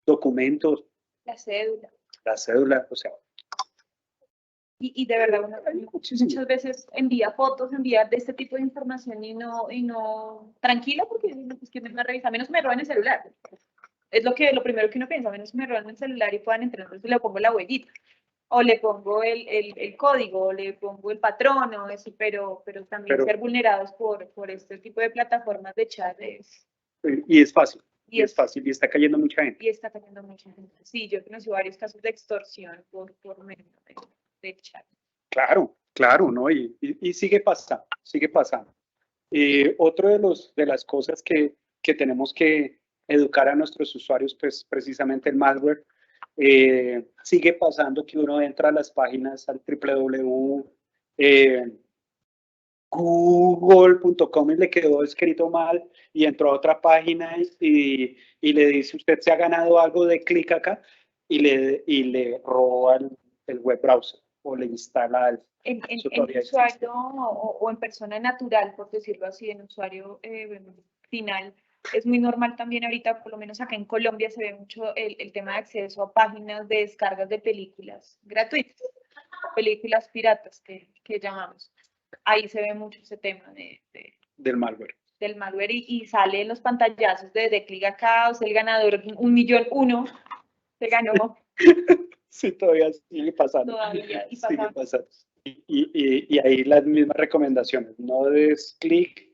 documentos. La cédula. La cédula, o sea. Y de verdad, muchas veces envía fotos, envía de este tipo de información y no tranquila, porque es que me va a revisar, menos me roban el celular. Es lo primero que uno piensa, menos me roban el celular y puedan entrar, entonces le pongo la huellita. O le pongo el código, o le pongo el patrón, o eso, pero también ser vulnerados por este tipo de plataformas de chat es... Y es fácil, y es fácil, y está cayendo mucha gente. Y está cayendo mucha gente. Sí, yo conocí varios casos de extorsión por medio de chat. Claro, ¿no? Y sigue pasando, sigue pasando. Otro de las cosas que tenemos que educar a nuestros usuarios, pues precisamente el malware. Sigue pasando que uno entra a las páginas al www.google.com y le quedó escrito mal y entró a otra página y le dice usted se ha ganado algo de clic acá y le roba el web browser o le instala algo. En usuario o en persona natural, por decirlo así, en usuario final, es muy normal también ahorita, por lo menos acá en Colombia, se ve mucho el tema de acceso a páginas de descargas de películas gratuitas, películas piratas que llamamos. Ahí se ve mucho ese tema del malware. Del malware y sale en los pantallazos de clic acá, o sea, el ganador 1.000.001 se ganó. Sí, todavía sigue pasando. Todavía, y sigue pasando. Y ahí las mismas recomendaciones, no des clic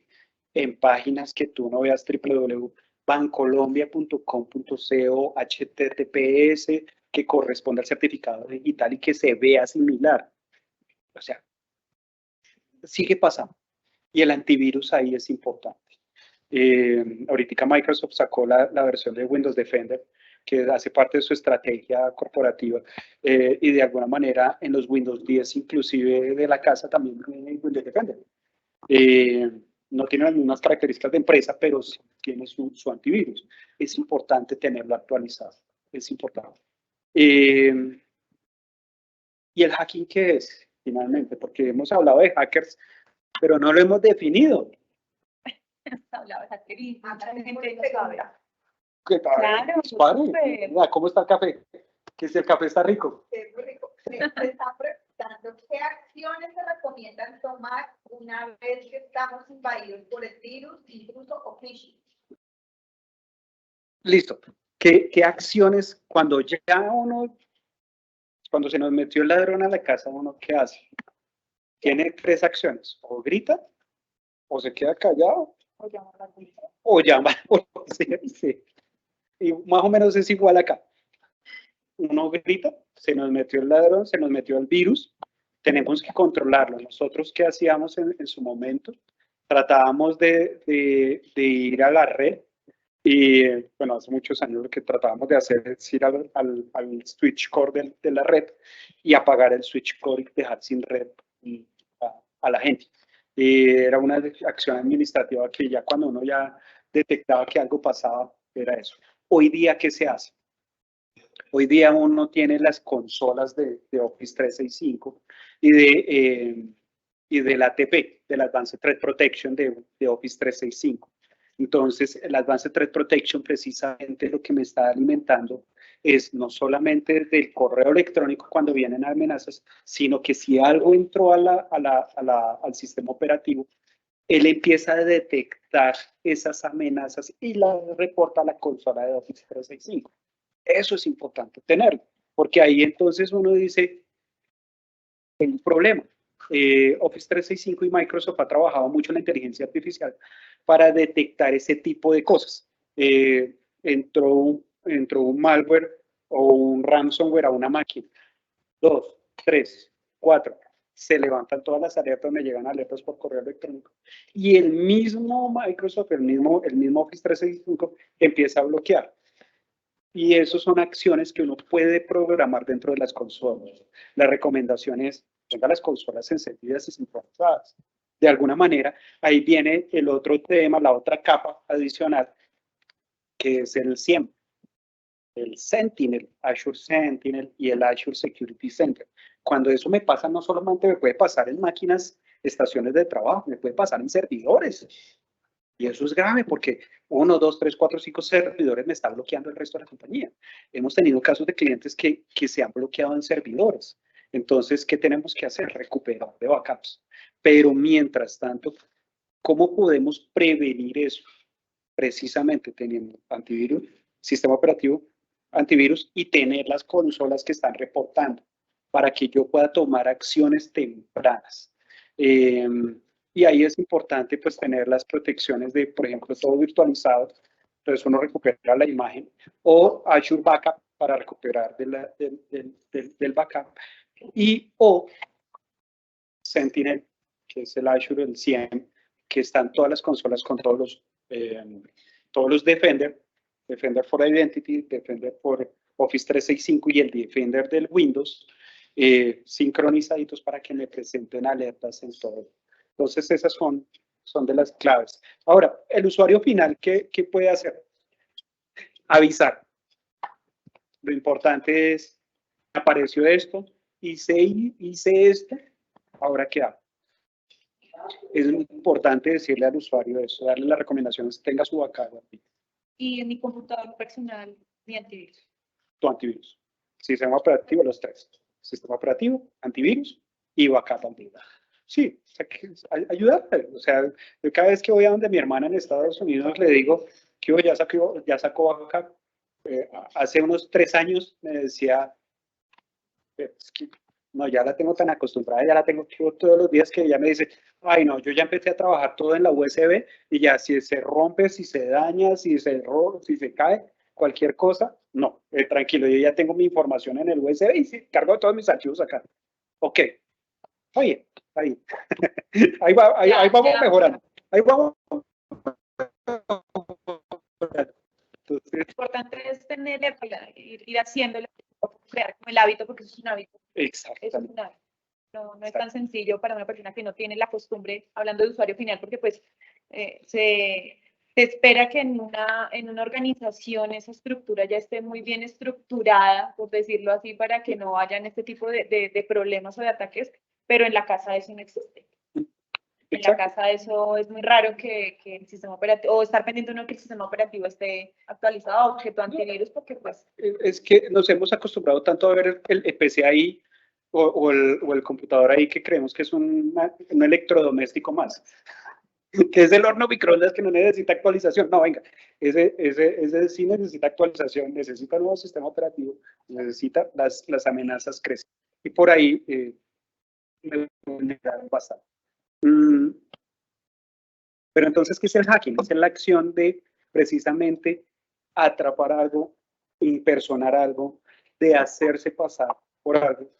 en páginas que tú no veas www.bancolombia.com.co https que corresponde al certificado digital y que se vea similar. O sea, sigue pasando. Y el antivirus ahí es importante. Ahorita Microsoft sacó la versión de Windows Defender que hace parte de su estrategia corporativa y de alguna manera en los Windows 10 inclusive de la casa también tiene Windows Defender. No tiene las mismas características de empresa, pero sí tiene su antivirus. Es importante tenerlo actualizado, es importante. ¿Y el hacking qué es? Finalmente, porque hemos hablado de hackers, pero no lo hemos definido. Hablaba de hackerismo, mucha gente no sabe. ¿Qué tal? Claro, ¿Cómo está el café? Que si el café está rico. Es muy rico. Se está preguntando qué acciones se recomiendan tomar una vez que estamos invadidos por el virus, intruso o phishing. Listo. ¿Qué acciones cuando se nos metió el ladrón a la casa, uno qué hace? Tiene 3 acciones. O grita, o se queda callado, o llama. Sí. Y más o menos es igual acá. Uno grita, se nos metió el ladrón, se nos metió el virus, tenemos que controlarlo. Nosotros, ¿qué hacíamos en su momento? Tratábamos de ir a la red Y bueno, hace muchos años lo que tratábamos de hacer es ir al switch core de la red y apagar el switch core y dejar sin red a la gente. Era una acción administrativa que ya cuando uno ya detectaba que algo pasaba, era eso. Hoy día, ¿qué se hace? Hoy día uno tiene las consolas de Office 365 y del ATP, del Advanced Threat Protection de Office 365. Entonces, el Advanced Threat Protection precisamente lo que me está alimentando es no solamente del correo electrónico cuando vienen amenazas, sino que si algo entró al sistema operativo, él empieza a detectar esas amenazas y las reporta a la consola de Office 365. Eso es importante tenerlo, porque ahí entonces uno dice, hay un problema. Office 365 y Microsoft ha trabajado mucho en la inteligencia artificial para detectar ese tipo de cosas. Entró un malware o un ransomware a una máquina. 2, 3, 4. Se levantan todas las alertas, me llegan alertas por correo electrónico. Y el mismo Microsoft, el mismo Office 365 empieza a bloquear. Y eso son acciones que uno puede programar dentro de las consolas. La recomendación es, tenga las consolas encendidas y sincronizadas. De alguna manera, ahí viene el otro tema, la otra capa adicional, que es el SIEM, el Sentinel, Azure Sentinel y el Azure Security Center. Cuando eso me pasa, no solamente me puede pasar en máquinas, estaciones de trabajo, me puede pasar en servidores. Y eso es grave porque 1, 2, 3, 4, 5 servidores me están bloqueando el resto de la compañía. Hemos tenido casos de clientes que se han bloqueado en servidores. Entonces, ¿qué tenemos que hacer? Recuperar de backups. Pero mientras tanto, ¿cómo podemos prevenir eso? Precisamente teniendo antivirus, sistema operativo, antivirus y tener las consolas que están reportando para que yo pueda tomar acciones tempranas. Y ahí es importante pues tener las protecciones de, por ejemplo, todo virtualizado, entonces uno recupera la imagen, o Azure Backup para recuperar del backup, o Sentinel, que es el Azure, el SIEM, que están todas las consolas con todos los Defender for Identity, Defender for Office 365 y el Defender del Windows, sincronizaditos para que me presenten alertas en todo. Entonces, esas son de las claves. Ahora, el usuario final, ¿qué puede hacer? Avisar. Lo importante es, apareció esto, hice esto, ¿ahora qué hago? Es muy importante decirle al usuario eso, darle las recomendaciones, tenga su backup. Y en mi computador personal, mi antivirus. Tu antivirus. Sistema operativo, los tres. Sistema operativo, antivirus y backup antivirus. Sí, o sea, ayudarle. O sea, yo cada vez que voy a donde mi hermana en Estados Unidos le digo que ya sacó backup. Hace unos 3 años me decía, es que no, ya la tengo tan acostumbrada, ya la tengo todos los días que ella me dice, ay no, yo ya empecé a trabajar todo en la USB y ya si se rompe, si se daña, si se cae, cualquier cosa, no, tranquilo, yo ya tengo mi información en el USB y sí, cargo todos mis archivos acá. Ok, oye, ahí, ahí vamos mejorando, ahí vamos. Entonces, lo importante es ir haciéndolo, crear como el hábito, porque eso es un hábito. Exactamente. No es tan sencillo para una persona que no tiene la costumbre, hablando de usuario final, porque pues se espera que en una organización esa estructura ya esté muy bien estructurada, por decirlo así, para que no hayan este tipo de problemas o de ataques, pero en la casa eso no existe. En la casa eso es muy raro que el sistema operativo, o estar pendiente de que el sistema operativo esté actualizado, objeto antivirus, porque pues... Es que nos hemos acostumbrado tanto a ver el PC ahí o el computador ahí que creemos que es un electrodoméstico más, que es el horno microondas que no necesita actualización. No, venga, ese sí necesita actualización, necesita un nuevo sistema operativo, necesita las amenazas crecen. Y por ahí me vulneraron bastante. Pero entonces, ¿qué es el hacking? Es la acción de precisamente atrapar algo, impersonar algo, de hacerse pasar por algo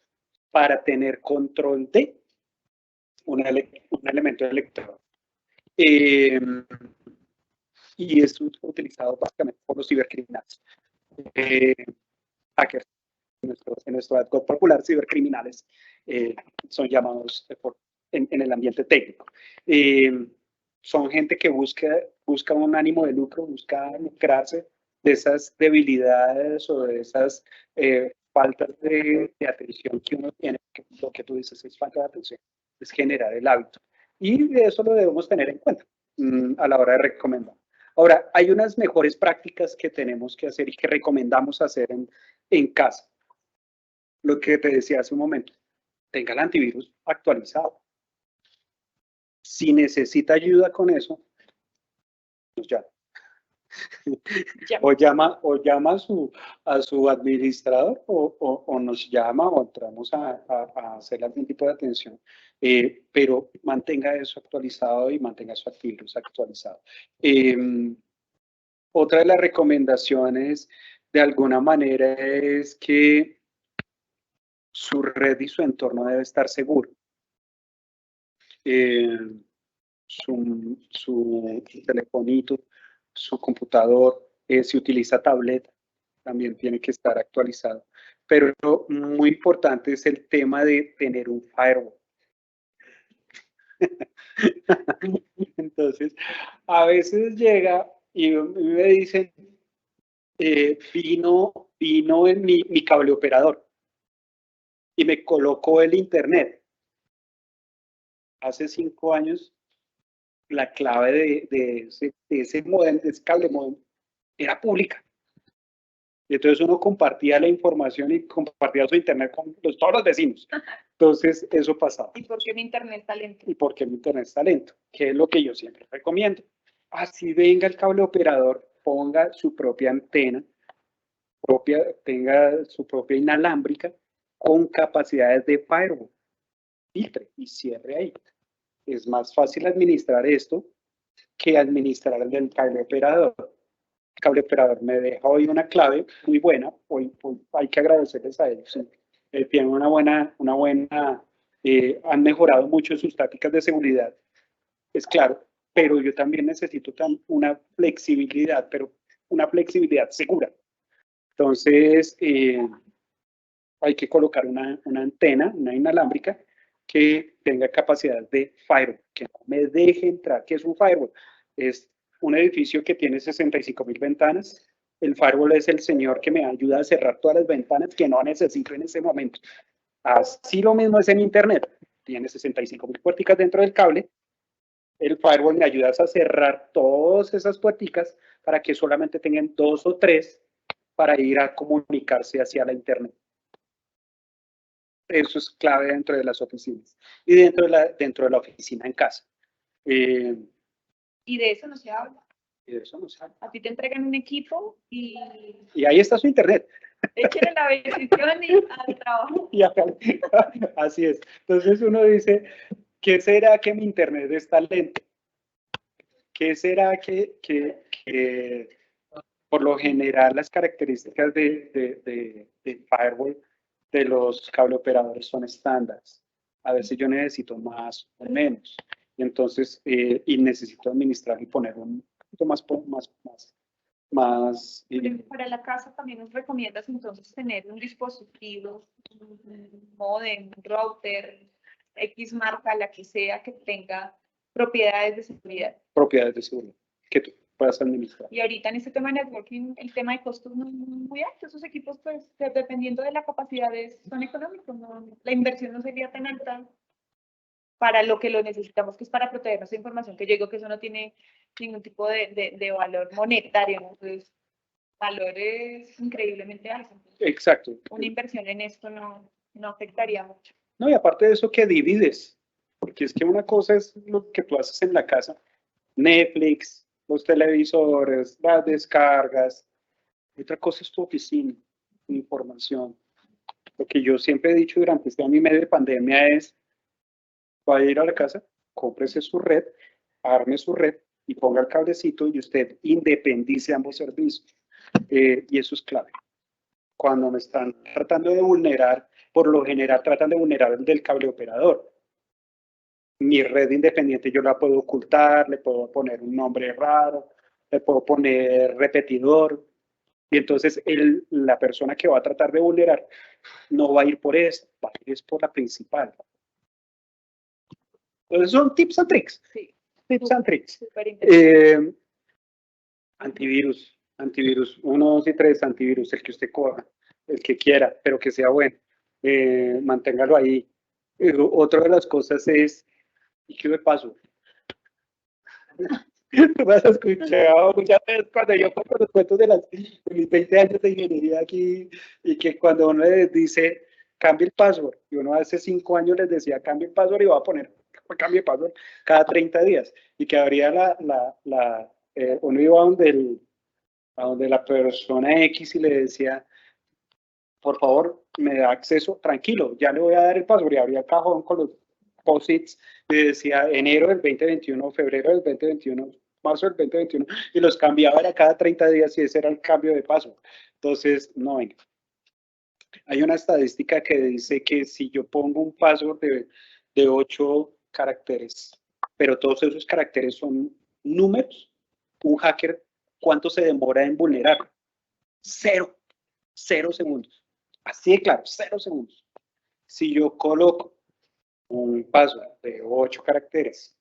para tener control de un elemento electrónico. y es utilizado básicamente por los cibercriminales. Hackers, en nuestro argot popular, cibercriminales, son llamados en el ambiente técnico. Son gente que busca un ánimo de lucro, busca lucrarse de esas debilidades o de esas faltas de atención que uno tiene, que lo que tú dices es falta de atención, es generar el hábito. Y de eso lo debemos tener en cuenta a la hora de recomendar. Ahora, hay unas mejores prácticas que tenemos que hacer y que recomendamos hacer en casa. Lo que te decía hace un momento, tenga el antivirus actualizado. Si necesita ayuda con eso, pues ya. O llama a su administrador o nos llama o entramos a hacer algún tipo de atención. Pero mantenga eso actualizado y mantenga su antivirus actualizado. Otra de las recomendaciones, de alguna manera, es que su red y su entorno debe estar seguro. Su telefonito, su computador, si utiliza tableta, también tiene que estar actualizado. Pero lo muy importante es el tema de tener un firewall. Entonces, a veces llega y me dicen, vino en mi cable operador y me colocó el internet. Hace 5 años, la clave de ese modem, de ese cable modem, era pública. Y entonces uno compartía la información y compartía su internet con todos los vecinos. Entonces eso pasaba. ¿Y por qué mi internet está lento? ¿Y por qué mi internet está lento? Que es lo que yo siempre recomiendo. Así venga el cable operador, ponga su propia antena, tenga su propia inalámbrica con capacidades de firewall. Filtre y cierre ahí. Es más fácil administrar esto que administrar el del cable operador. El cable operador me deja hoy una clave muy buena, hoy hay que agradecerles a ellos. Tienen una buena han mejorado mucho sus tácticas de seguridad, es claro, pero yo también necesito una flexibilidad, pero una flexibilidad segura. Entonces, hay que colocar una antena, una inalámbrica, que tenga capacidad de firewall, que no me deje entrar. ¿Qué es un firewall? Es un edificio que tiene 65,000 ventanas. El firewall es el señor que me ayuda a cerrar todas las ventanas que no necesito en ese momento. Así lo mismo es en Internet. Tiene 65,000 puerticas dentro del cable. El firewall me ayuda a cerrar todas esas puerticas para que solamente tengan 2 o 3 para ir a comunicarse hacia la Internet. Eso es clave dentro de las oficinas y dentro de la oficina en casa. Y de eso no se habla. Y de eso no se habla. A ti te entregan un equipo y ahí está su internet. Échale la bendición y al trabajo. Y acá, así es. Entonces uno dice, ¿qué será que mi internet está lento? ¿Qué será que por lo general las características de firewall de los cable operadores son estándares? A veces yo necesito más o menos. Y entonces, y necesito administrar y poner un poquito más. Para la casa también nos recomiendas entonces tener un dispositivo, un modem, un router, X marca, la que sea, que tenga propiedades de seguridad. Propiedades de seguridad, que tú puedas administrar. Y ahorita en este tema de networking, el tema de costos no es muy alto. Esos equipos, pues, dependiendo de la capacidad, son económicos. ¿No? La inversión no sería tan alta para lo que lo necesitamos, que es para proteger nuestra información, que yo digo que eso no tiene ningún tipo de valor monetario, ¿no? Entonces, valor es increíblemente alto. Exacto. Una inversión en esto no afectaría mucho. No, y aparte de eso, que divides, porque es que una cosa es lo que tú haces en la casa, Netflix, los televisores, las descargas, y otra cosa es tu oficina, tu información. Lo que yo siempre he dicho durante este año y medio de pandemia es, va a ir a la casa, cómprese su red, arme su red y ponga el cablecito y usted independice ambos servicios. Y eso es clave. Cuando me están tratando de vulnerar, por lo general tratan de vulnerar el del cable operador. Mi red independiente yo la puedo ocultar, le puedo poner un nombre raro, le puedo poner repetidor, y entonces la persona que va a tratar de vulnerar no va a ir por esta, va a ir por la principal. Entonces son tips and tricks. Sí, Tips and tricks. súper interesante. Antivirus, 1, 2 y 3, antivirus, el que usted coja, el que quiera, pero que sea bueno. Manténgalo ahí. Otra de las cosas es, ¿y qué me pasó? Tú me has escuchado muchas veces cuando yo cuento los cuentos de mis 20 años de ingeniería aquí, y que cuando uno les dice, cambie el password, y uno hace 5 años les decía, cambie el password y va a poner, cambie el password cada 30 días, y que habría uno iba a donde la persona X y le decía, por favor, me da acceso, tranquilo, ya le voy a dar el password, y abría el cajón con los posits, y decía enero del 2021, febrero del 2021, marzo del 2021, y los cambiaba a cada 30 días, y ese era el cambio de password. Entonces, no, venga. Hay una estadística que dice que si yo pongo un password de 8 caracteres, pero todos esos caracteres son números, un hacker, ¿cuánto se demora en vulnerar? 0 segundos. Así de claro, 0 segundos. Si yo coloco un password de 8 caracteres,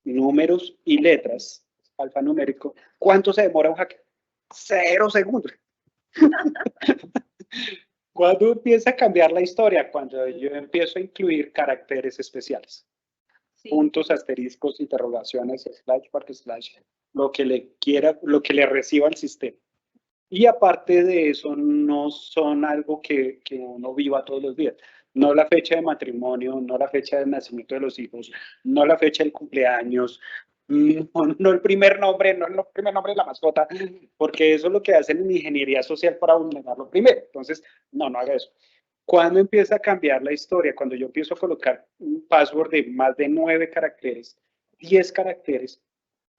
números y letras, alfanumérico, ¿cuánto se demora un hacker? 0 segundos. ¿Cuándo empieza a cambiar la historia? Cuando yo empiezo a incluir caracteres especiales. Sí. Puntos, asteriscos, interrogaciones, slash, backslash, lo que le quiera, lo que le reciba el sistema. Y aparte de eso, no son algo que uno viva todos los días. No la fecha de matrimonio, no la fecha de nacimiento de los hijos, no la fecha del cumpleaños, no el primer nombre, no el primer nombre de la mascota, porque eso es lo que hacen en ingeniería social para vulnerarlo primero. Entonces, no haga eso. ¿Cuándo empieza a cambiar la historia? Cuando yo empiezo a colocar un password de más de 9 caracteres, 10 caracteres,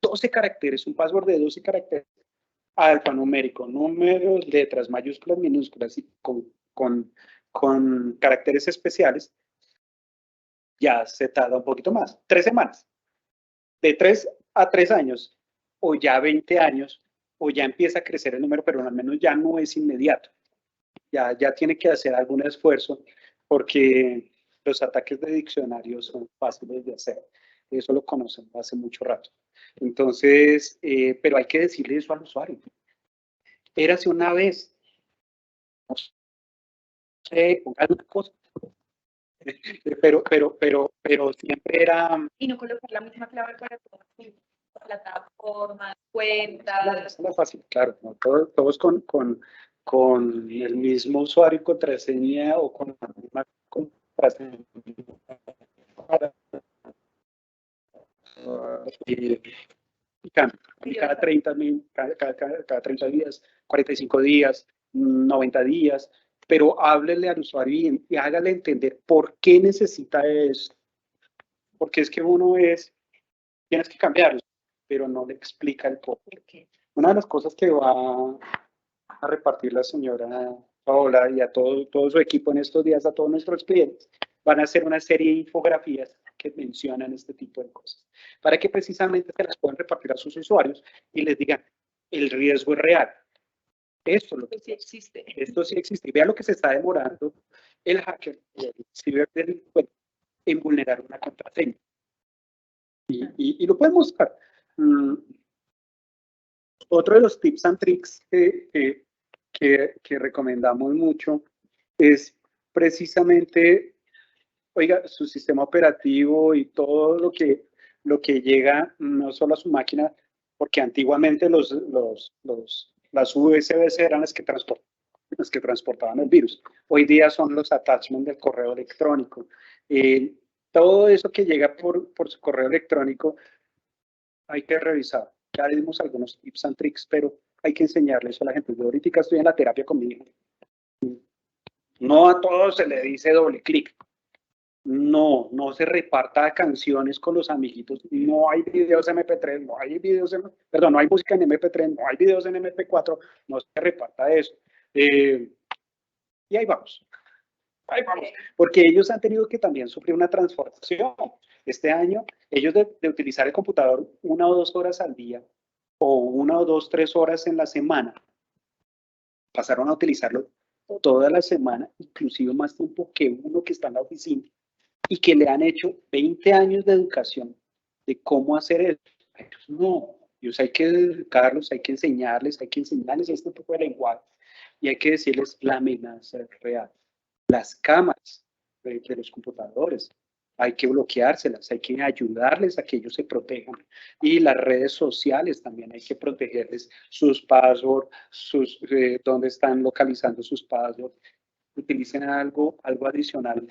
12 caracteres, un password de 12 caracteres, alfanumérico, números, letras, mayúsculas, minúsculas y con caracteres especiales, ya se tarda un poquito más. 3 semanas. De 3 a 3 años, o ya 20 años, o ya empieza a crecer el número, pero al menos ya no es inmediato. Ya tiene que hacer algún esfuerzo, porque los ataques de diccionario son fáciles de hacer. Eso lo conocen hace mucho rato. Entonces, pero hay que decirle eso al usuario. Érase una vez, no sé, alguna cosa, pero siempre era... Y no colocar la misma clave para todas las plataformas, cuentas. Es fácil, claro, ¿no? Todos con el mismo usuario y contraseña, o con la misma contraseña. Cada 30 días, 45 días, 90 días, pero háblele al usuario y hágale entender por qué necesita eso. Porque es que tienes que cambiarlo, pero no le explica el por qué. Una de las cosas que va a repartir la señora Paola y a todo su equipo en estos días, a todos nuestros clientes, van a hacer una serie de infografías que mencionan este tipo de cosas, para que precisamente se las puedan repartir a sus usuarios y les digan, el riesgo es real. Esto sí existe. Esto sí existe. Y vea lo que se está demorando el hacker, el ciberdelincuente, en vulnerar una contraseña. Y lo pueden buscar. Otro de los tips and tricks que recomendamos mucho es precisamente, oiga, su sistema operativo y todo lo que llega no solo a su máquina, porque antiguamente las USB eran las que transportaban el virus. Hoy día son los attachments del correo electrónico. Todo eso que llega por su correo electrónico hay que revisar. Ya dimos algunos tips and tricks, pero hay que enseñarles a la gente. Yo ahorita estoy en la terapia con mi hijo. No a todos se le dice doble clic. No se reparta canciones con los amiguitos. No hay videos MP3, no hay música en MP3, no hay videos en MP4. No se reparta eso. Y ahí vamos. Porque ellos han tenido que también sufrir una transformación. Este año, ellos de utilizar el computador 1 o 2 horas al día, o 1 o 2, 3 horas en la semana, pasaron a utilizarlo toda la semana, inclusive más tiempo que uno que está en la oficina, y que le han hecho 20 años de educación de cómo hacer eso. No, hay que educarlos, hay que enseñarles este tipo de lenguaje, y hay que decirles la amenaza real. Las cámaras de los computadores, hay que bloqueárselas, hay que ayudarles a que ellos se protejan. Y las redes sociales también hay que protegerles sus passwords, dónde están localizando sus passwords. Utilicen algo adicional,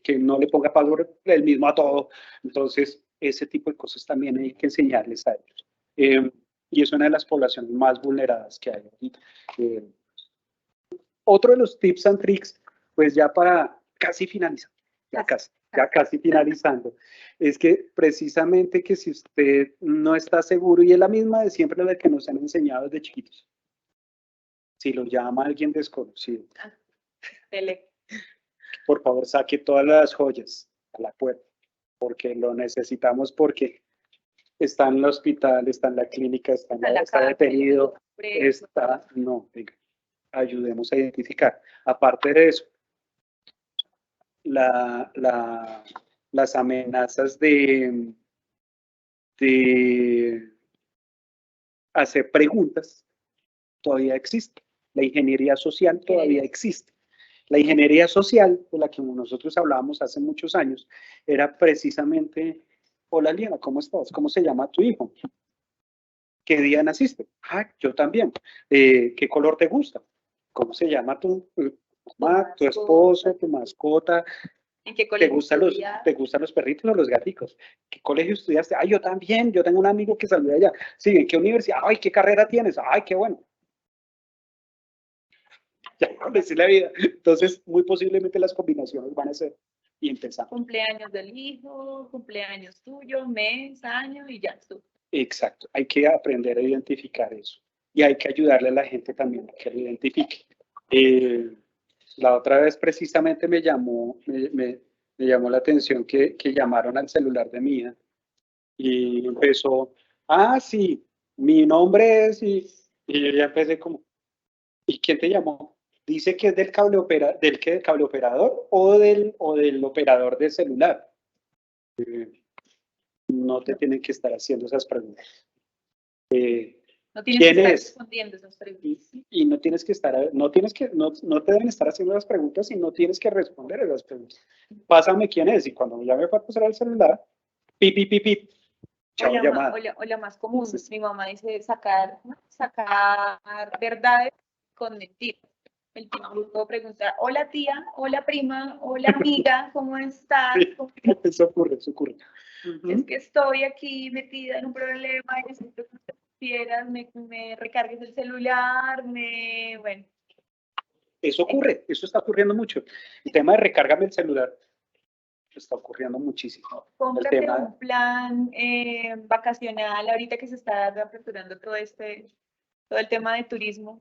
que no le ponga password el mismo a todo. Entonces, ese tipo de cosas también hay que enseñarles a ellos. Y es una de las poblaciones más vulneradas que hay. Otro de los tips and tricks, pues ya para casi finalizar, ya casi finalizando, es que precisamente que si usted no está seguro, y es la misma de siempre la que nos han enseñado desde chiquitos, si lo llama alguien desconocido, por favor saque todas las joyas a la puerta, porque lo necesitamos, porque está en el hospital, está en la clínica, está detenido, no, venga, ayudemos a identificar. Aparte de eso, las amenazas de hacer preguntas todavía existen. La ingeniería social todavía existe. La ingeniería social, de la que nosotros hablábamos hace muchos años, era precisamente: hola Liana, ¿cómo estás? ¿Cómo se llama tu hijo? ¿Qué día naciste? Ah, yo también. ¿Qué color te gusta? ¿Cómo se llama tu mamá, tu esposo, tu mascota? ¿En qué colegio ¿Te gustan los perritos o los gaticos? ¿Qué colegio estudiaste? Ay, yo también, yo tengo un amigo que salió de allá. Sí, ¿en qué universidad? Ay, ¿qué carrera tienes? Ay, qué bueno. Ya conocí la vida. Entonces, muy posiblemente las combinaciones van a ser interesantes. Cumpleaños del hijo, cumpleaños tuyo, mes, año y ya estuvo. Exacto, hay que aprender a identificar eso. Y hay que ayudarle a la gente también a que lo identifique. La otra vez precisamente me llamó la atención que llamaron al celular de mi hija y empezó: ah, sí, mi nombre es, y yo ya empecé como: ¿y quién te llamó? Dice que es del cable operador o del operador de celular. No te tienen que estar haciendo esas preguntas. No tienes que estar respondiendo esas preguntas. Y no tienes que estar, no te deben estar haciendo las preguntas y no tienes que responder a las preguntas. Pásame quién es, y cuando ya me va a pasar el celular, pip, pip, pip, pip. Chao, llamada. O la más común, mi mamá dice sacar verdades con mentiras. El tipo puedo preguntar: hola tía, hola prima, hola amiga, ¿cómo estás? Sí, eso ocurre. Es que estoy aquí metida en un problema y necesito que me refieras, me recargues el celular, bueno. Eso ocurre, eso está ocurriendo mucho. El tema de recárgame el celular está ocurriendo muchísimo. Cómprate un plan vacacional ahorita que se está aperturando todo el tema de turismo.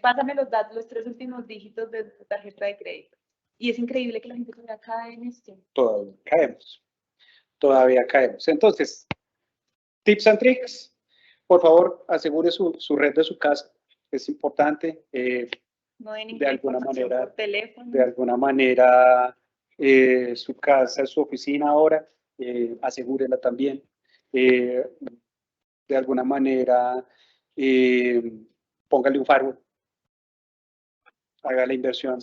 Pásame los datos, los 3 últimos dígitos de tu tarjeta de crédito. Y es increíble que la gente todavía cae en esto. Todavía caemos. Entonces, tips and tricks. Por favor, asegure su red de su casa. Es importante. No de alguna manera, por teléfono. De alguna manera, su casa, su oficina ahora, asegúrela también. De alguna manera, póngale un firewall, haga la inversión.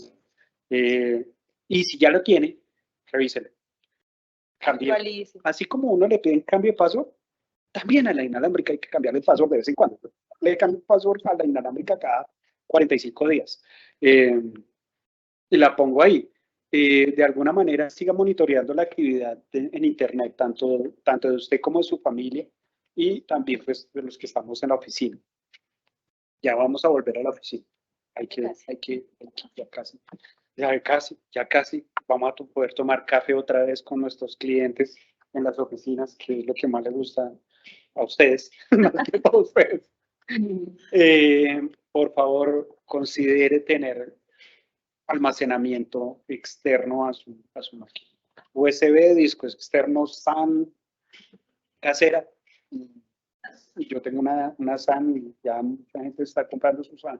Y si ya lo tiene, revíselo. Cambie. Así como uno le pide cambio de password, también a la inalámbrica hay que cambiarle el password de vez en cuando. Le cambio el password a la inalámbrica cada 45 días. Y la pongo ahí. De alguna manera siga monitoreando la actividad en Internet, tanto de usted como de su familia, y también pues, de los que estamos en la oficina. Ya vamos a volver a la oficina. Ya casi. Vamos a poder tomar café otra vez con nuestros clientes en las oficinas, que es lo que más les gusta a ustedes, más que a ustedes. Por favor, considere tener almacenamiento externo a su máquina. USB, discos externos, SAN, casera, y yo tengo una SAN y ya mucha gente está comprando su SAN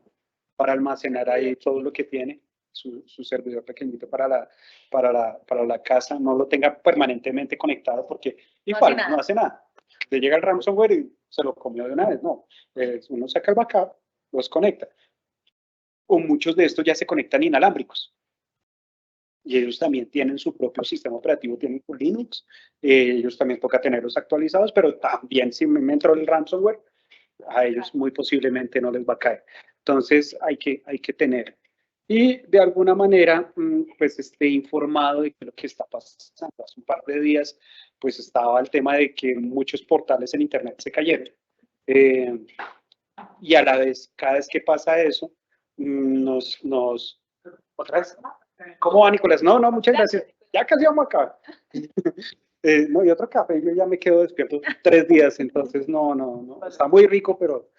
para almacenar ahí todo lo que tiene, su servidor pequeñito para la casa, no lo tenga permanentemente conectado porque igual no hace nada. Le llega el ransomware y se lo comió de una vez, no. Uno saca el backup, los conecta. O muchos de estos ya se conectan inalámbricos. Y ellos también tienen su propio sistema operativo, tienen su Linux, ellos también toca tenerlos actualizados, pero también si me entró el ransomware, a ellos muy posiblemente no les va a caer. Entonces hay que tener. Y de alguna manera, pues esté informado de lo que está pasando. Hace un par de días, pues estaba el tema de que muchos portales en Internet se cayeron. Y a la vez, cada vez que pasa eso, ¿otra vez? ¿Cómo va, Nicolás? No, muchas gracias. Ya casi vamos a acabar. No, y otro café, yo ya me quedo despierto 3 días, entonces no. Está muy rico, pero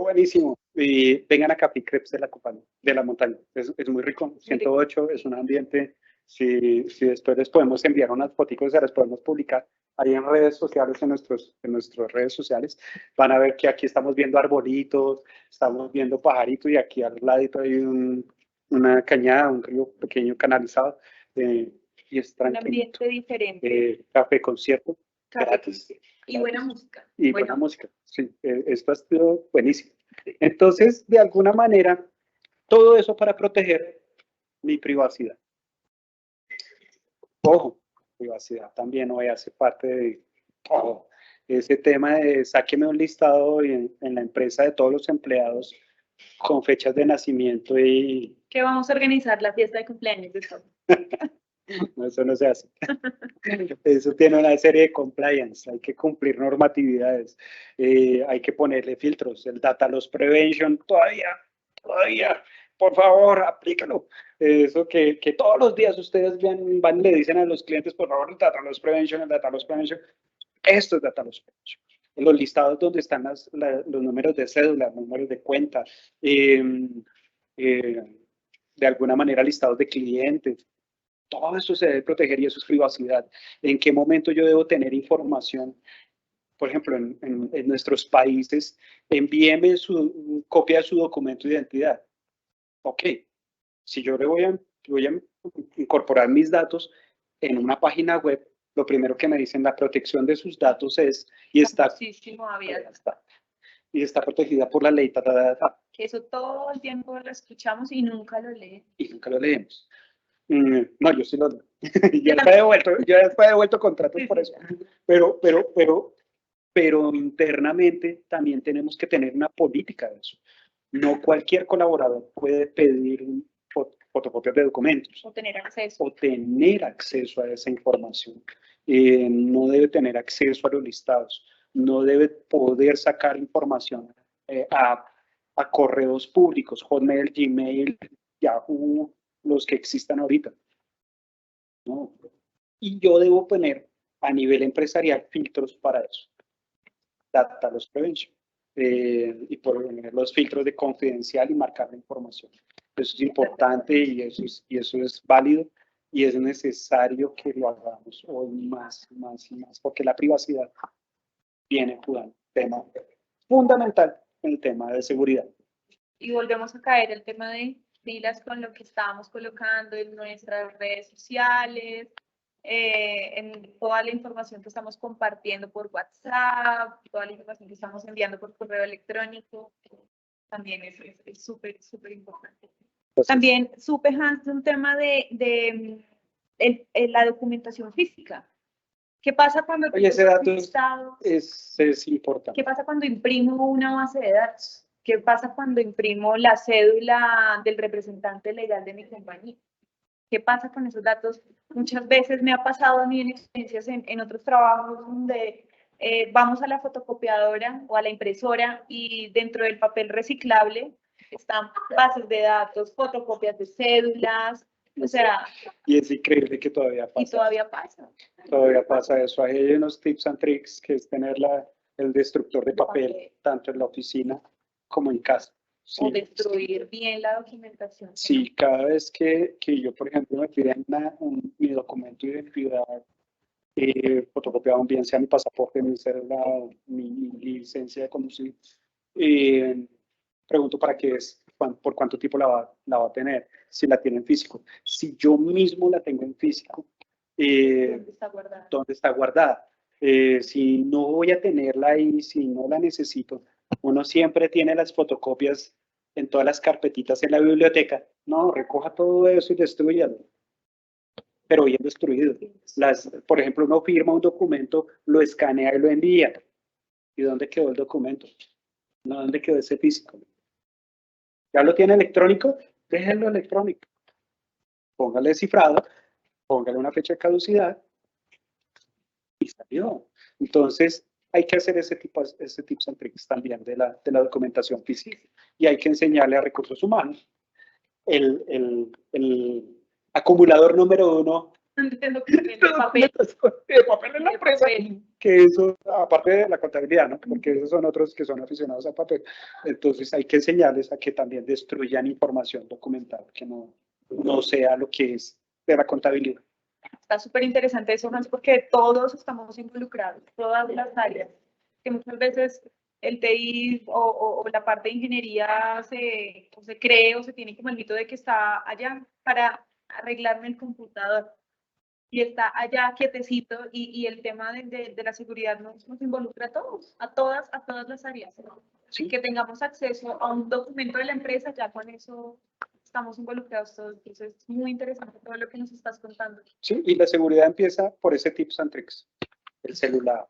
buenísimo. Y vengan a Café Crepes de la montaña. Es muy rico. 108, es un ambiente. Si después les podemos enviar unas fotos, se las podemos publicar ahí en redes sociales, en nuestras redes sociales, van a ver que aquí estamos viendo arbolitos, estamos viendo pajaritos y aquí al ladito hay una cañada, un río pequeño canalizado, y es tranquilo. Un ambiente diferente. Café concierto, gratis. Y buena música. Y buena música, sí. Esto ha sido buenísimo. Entonces, de alguna manera, todo eso para proteger mi privacidad. Ojo, privacidad también hoy hace parte de todo. Ese tema de sáqueme un listado en la empresa de todos los empleados con fechas de nacimiento y... ¿Qué vamos a organizar la fiesta de cumpleaños de todos? No, eso no se hace. Eso tiene una serie de compliance, hay que cumplir normatividades, hay que ponerle filtros. El Data Loss Prevention, todavía, por favor, aplícalo. Eso que todos los días ustedes van y le dicen a los clientes, por favor, el Data Loss Prevention. Esto es Data Loss Prevention. En los listados donde están los números de cédula, números de cuenta, de alguna manera listados de clientes. Todo eso se debe proteger y eso es privacidad. ¿En qué momento yo debo tener información? Por ejemplo, en nuestros países, envíeme su copia de su documento de identidad. Ok, si yo le voy a incorporar mis datos en una página web, lo primero que me dicen, la protección de sus datos es, y está protegida por la ley, Que eso todo el tiempo lo escuchamos y nunca lo leemos. Y nunca lo leemos. No, yo sí lo leo. Yo he devuelto contratos por eso. Pero internamente también tenemos que tener una política de eso. No cualquier colaborador puede pedir fotocopias de documentos. O tener acceso. O tener acceso a esa información. No debe tener acceso a los listados. No debe poder sacar información a correos públicos, Hotmail, Gmail, Yahoo, los que existan ahorita. ¿No? Y yo debo poner a nivel empresarial filtros para eso. Data Loss Prevention. Y poner los filtros de confidencial y marcar la información. Eso es importante y eso es válido y es necesario que lo hagamos hoy más, porque la privacidad viene jugando tema fundamental en el tema de seguridad. Y volvemos a caer el tema de pilas con lo que estábamos colocando en nuestras redes sociales, en toda la información que estamos compartiendo por WhatsApp, toda la información que estamos enviando por correo electrónico, también es súper importante. Entonces, también supe, Hans, de un tema de la documentación física. ¿Qué pasa cuando ese dato es importante? ¿Qué pasa cuando imprimo una base de datos? ¿Qué pasa cuando imprimo la cédula del representante legal de mi compañía? ¿Qué pasa con esos datos? Muchas veces me ha pasado a mí en experiencias en otros trabajos donde vamos a la fotocopiadora o a la impresora y dentro del papel reciclable están bases de datos, fotocopias de cédulas, o sea... Y es increíble que todavía pasa. Y todavía pasa. Todavía pasa eso. Hay unos tips and tricks que es tener el destructor de papel, tanto en la oficina como en casa. Sí. O destruir bien la documentación. Sí, cada vez que yo, por ejemplo, me piden mi documento de identidad fotocopiado bien sea mi pasaporte, mi licencia de conducir. Pregunto para qué es, por cuánto tiempo la va a tener, si la tiene en físico. Si yo mismo la tengo en físico, ¿Dónde está guardada? ¿dónde está guardada? Si no voy a tenerla ahí, si no la necesito, uno siempre tiene las fotocopias en todas las carpetitas en la biblioteca. No, recoja todo eso y destruyalo. Pero bien destruido. Por ejemplo, uno firma un documento, lo escanea y lo envía. ¿Y dónde quedó el documento? No, ¿dónde quedó ese físico? ¿Ya lo tiene electrónico? Déjenlo electrónico. Póngale cifrado, póngale una fecha de caducidad y salió. Entonces, hay que hacer ese tips and tricks también de la documentación física. Y hay que enseñarle a recursos humanos. El acumulador número 1 de papel. De papel en la empresa, que eso, aparte de la contabilidad, ¿no? Porque esos son otros que son aficionados a papel. Entonces hay que enseñarles a que también destruyan información documental, que no sea lo que es de la contabilidad. Está súper interesante eso, Hans, porque todos estamos involucrados, todas las áreas, que muchas veces el TI o la parte de ingeniería se cree o se tiene como el mito de que está allá para arreglarme el computador y está allá quietecito y el tema de la seguridad nos involucra a todos, a todas las áreas, ¿no? Sí. Que tengamos acceso a un documento de la empresa, ya con eso estamos involucrados todos. Entonces es muy interesante todo lo que nos estás contando. Sí, y la seguridad empieza por ese tips and tricks, el celular,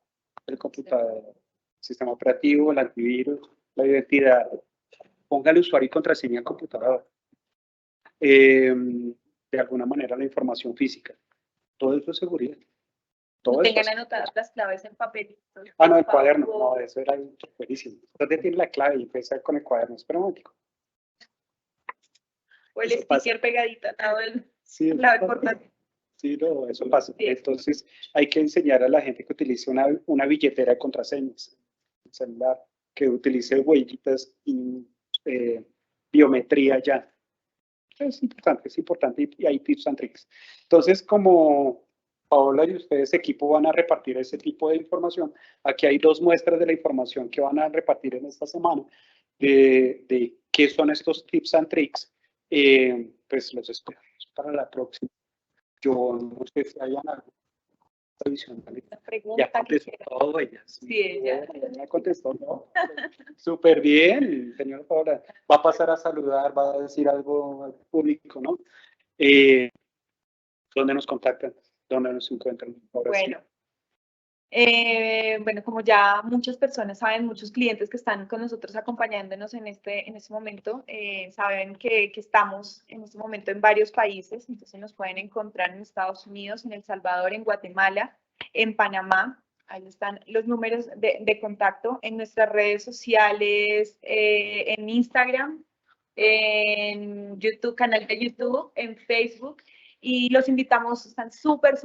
el computador, el sistema operativo, el antivirus, la identidad. Ponga el usuario y contraseña al computador. De alguna manera la información física. Todo eso es seguridad. Todo tengan anotadas las claves en papel. No, el cuaderno. No, eso era buenísimo. Entonces tiene la clave y empieza con el cuaderno. Espera un momentico. O el sticker pegadito al lado del sí, clave portátil. Sí, no, eso pasa. Sí. Entonces hay que enseñar a la gente que utilice una billetera de contraseñas, un celular, que utilice huellitas y biometría ya. Es importante y hay tips and tricks. Entonces, como Paola y ustedes, equipo, van a repartir ese tipo de información, aquí hay 2 muestras de la información que van a repartir en esta semana de qué son estos tips and tricks. Pues los esperamos para la próxima. Yo no sé si hayan alguna adicional. Ya contestó todo ella. Sí, ella. Ya contestó, ¿no? Súper bien, señor Paola. Va a pasar a saludar, va a decir algo al público, ¿no? ¿Dónde nos contactan? ¿Dónde nos encuentran? Bueno. Bueno, como ya muchas personas saben, muchos clientes que están con nosotros acompañándonos en este momento, saben que estamos en este momento en varios países, entonces nos pueden encontrar en Estados Unidos, en El Salvador, en Guatemala, en Panamá. Ahí están los números de contacto en nuestras redes sociales, en Instagram, en YouTube, canal de YouTube, en Facebook. Y los invitamos, están súper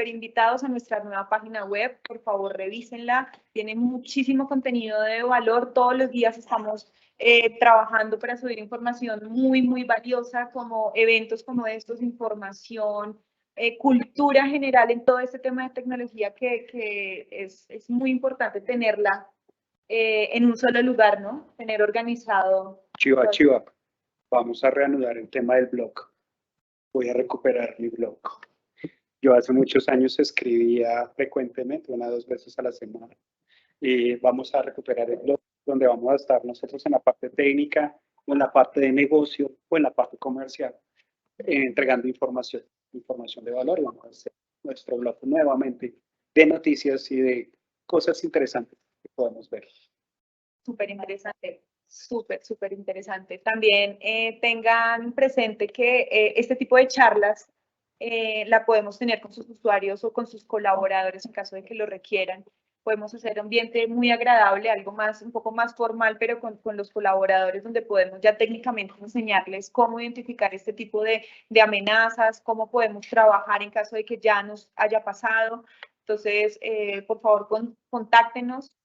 invitados a nuestra nueva página web. Por favor, revísenla. Tiene muchísimo contenido de valor. Todos los días estamos trabajando para subir información muy valiosa, como eventos como estos, información, cultura general en todo este tema de tecnología que es muy importante tenerla en un solo lugar, ¿no? Tener organizado. Chiva. Vamos a reanudar el tema del blog. Voy a recuperar mi blog. Yo hace muchos años escribía frecuentemente, 1 o 2 veces a la semana. Y vamos a recuperar el blog, donde vamos a estar nosotros en la parte técnica, o en la parte de negocio, o en la parte comercial, entregando información de valor. Y vamos a hacer nuestro blog nuevamente de noticias y de cosas interesantes que podemos ver. Súper interesante. Súper interesante. También tengan presente que este tipo de charlas la podemos tener con sus usuarios o con sus colaboradores en caso de que lo requieran. Podemos hacer un ambiente muy agradable, algo más, un poco más formal, pero con los colaboradores donde podemos ya técnicamente enseñarles cómo identificar este tipo de amenazas, cómo podemos trabajar en caso de que ya nos haya pasado. Entonces, por favor, contáctenos.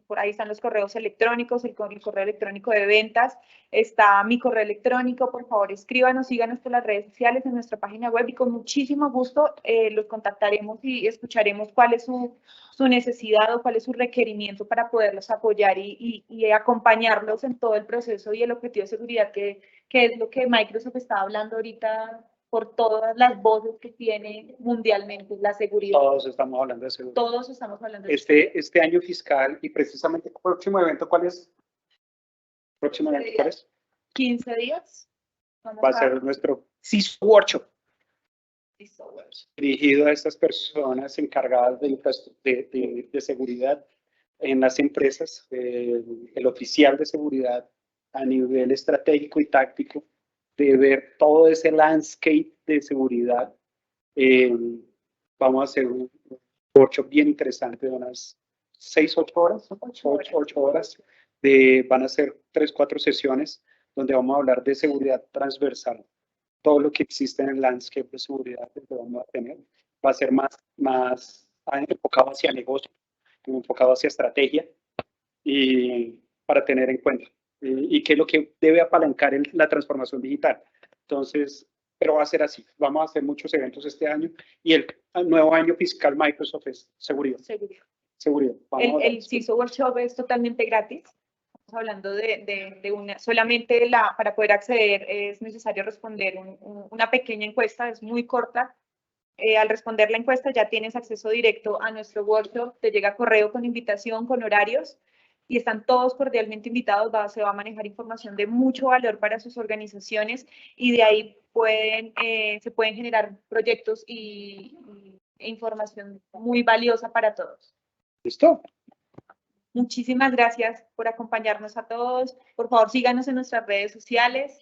Por ahí están los correos electrónicos, el correo electrónico de ventas, está mi correo electrónico. Por favor, escríbanos, síganos por las redes sociales, en nuestra página web y con muchísimo gusto los contactaremos y escucharemos cuál es su necesidad o cuál es su requerimiento para poderlos apoyar y acompañarlos en todo el proceso y el objetivo de seguridad que es lo que Microsoft está hablando ahorita por todas las voces que tiene mundialmente, la seguridad. Todos estamos hablando de seguridad. Todos estamos hablando de seguridad. Este año fiscal y precisamente el próximo evento, ¿cuál es? ¿Próximo evento cuál es? 15 días. Va a ser nuestro CISO Workshop, CISO Workshop, dirigido a estas personas encargadas de seguridad en las empresas, el oficial de seguridad a nivel estratégico y táctico, de ver todo ese landscape de seguridad. Vamos a hacer un workshop bien interesante de unas 6, 8 horas, 8 horas. Van a ser 3, 4 sesiones donde vamos a hablar de seguridad transversal. Todo lo que existe en el landscape de seguridad que vamos a tener va a ser más enfocado hacia negocio, enfocado hacia estrategia y para tener en cuenta. Y qué es lo que debe apalancar en la transformación digital. Entonces, pero va a ser así. Vamos a hacer muchos eventos este año y el nuevo año fiscal Microsoft es seguridad. Seguridad. El CISO Workshop es totalmente gratis. Estamos hablando de una, solamente para poder acceder es necesario responder una pequeña encuesta, es muy corta. Al responder la encuesta ya tienes acceso directo a nuestro workshop, te llega correo con invitación, con horarios, y están todos cordialmente invitados. Se va a manejar información de mucho valor para sus organizaciones y de ahí se pueden generar proyectos e información muy valiosa para todos. ¿Listo? Muchísimas gracias por acompañarnos a todos. Por favor, síganos en nuestras redes sociales.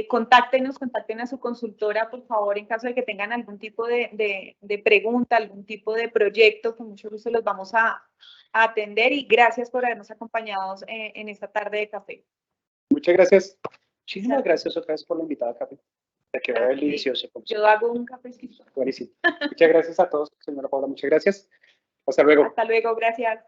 Contacten a su consultora, por favor, en caso de que tengan algún tipo de pregunta, algún tipo de proyecto, con mucho gusto los vamos a atender y gracias por habernos acompañado en esta tarde de café. Muchas gracias. Muchísimas gracias otra vez por la invitada a café. Te quedó delicioso. Yo hago un cafecito. Buenísimo. Muchas gracias a todos, señora Paula. Muchas gracias. Hasta luego. Hasta luego, gracias.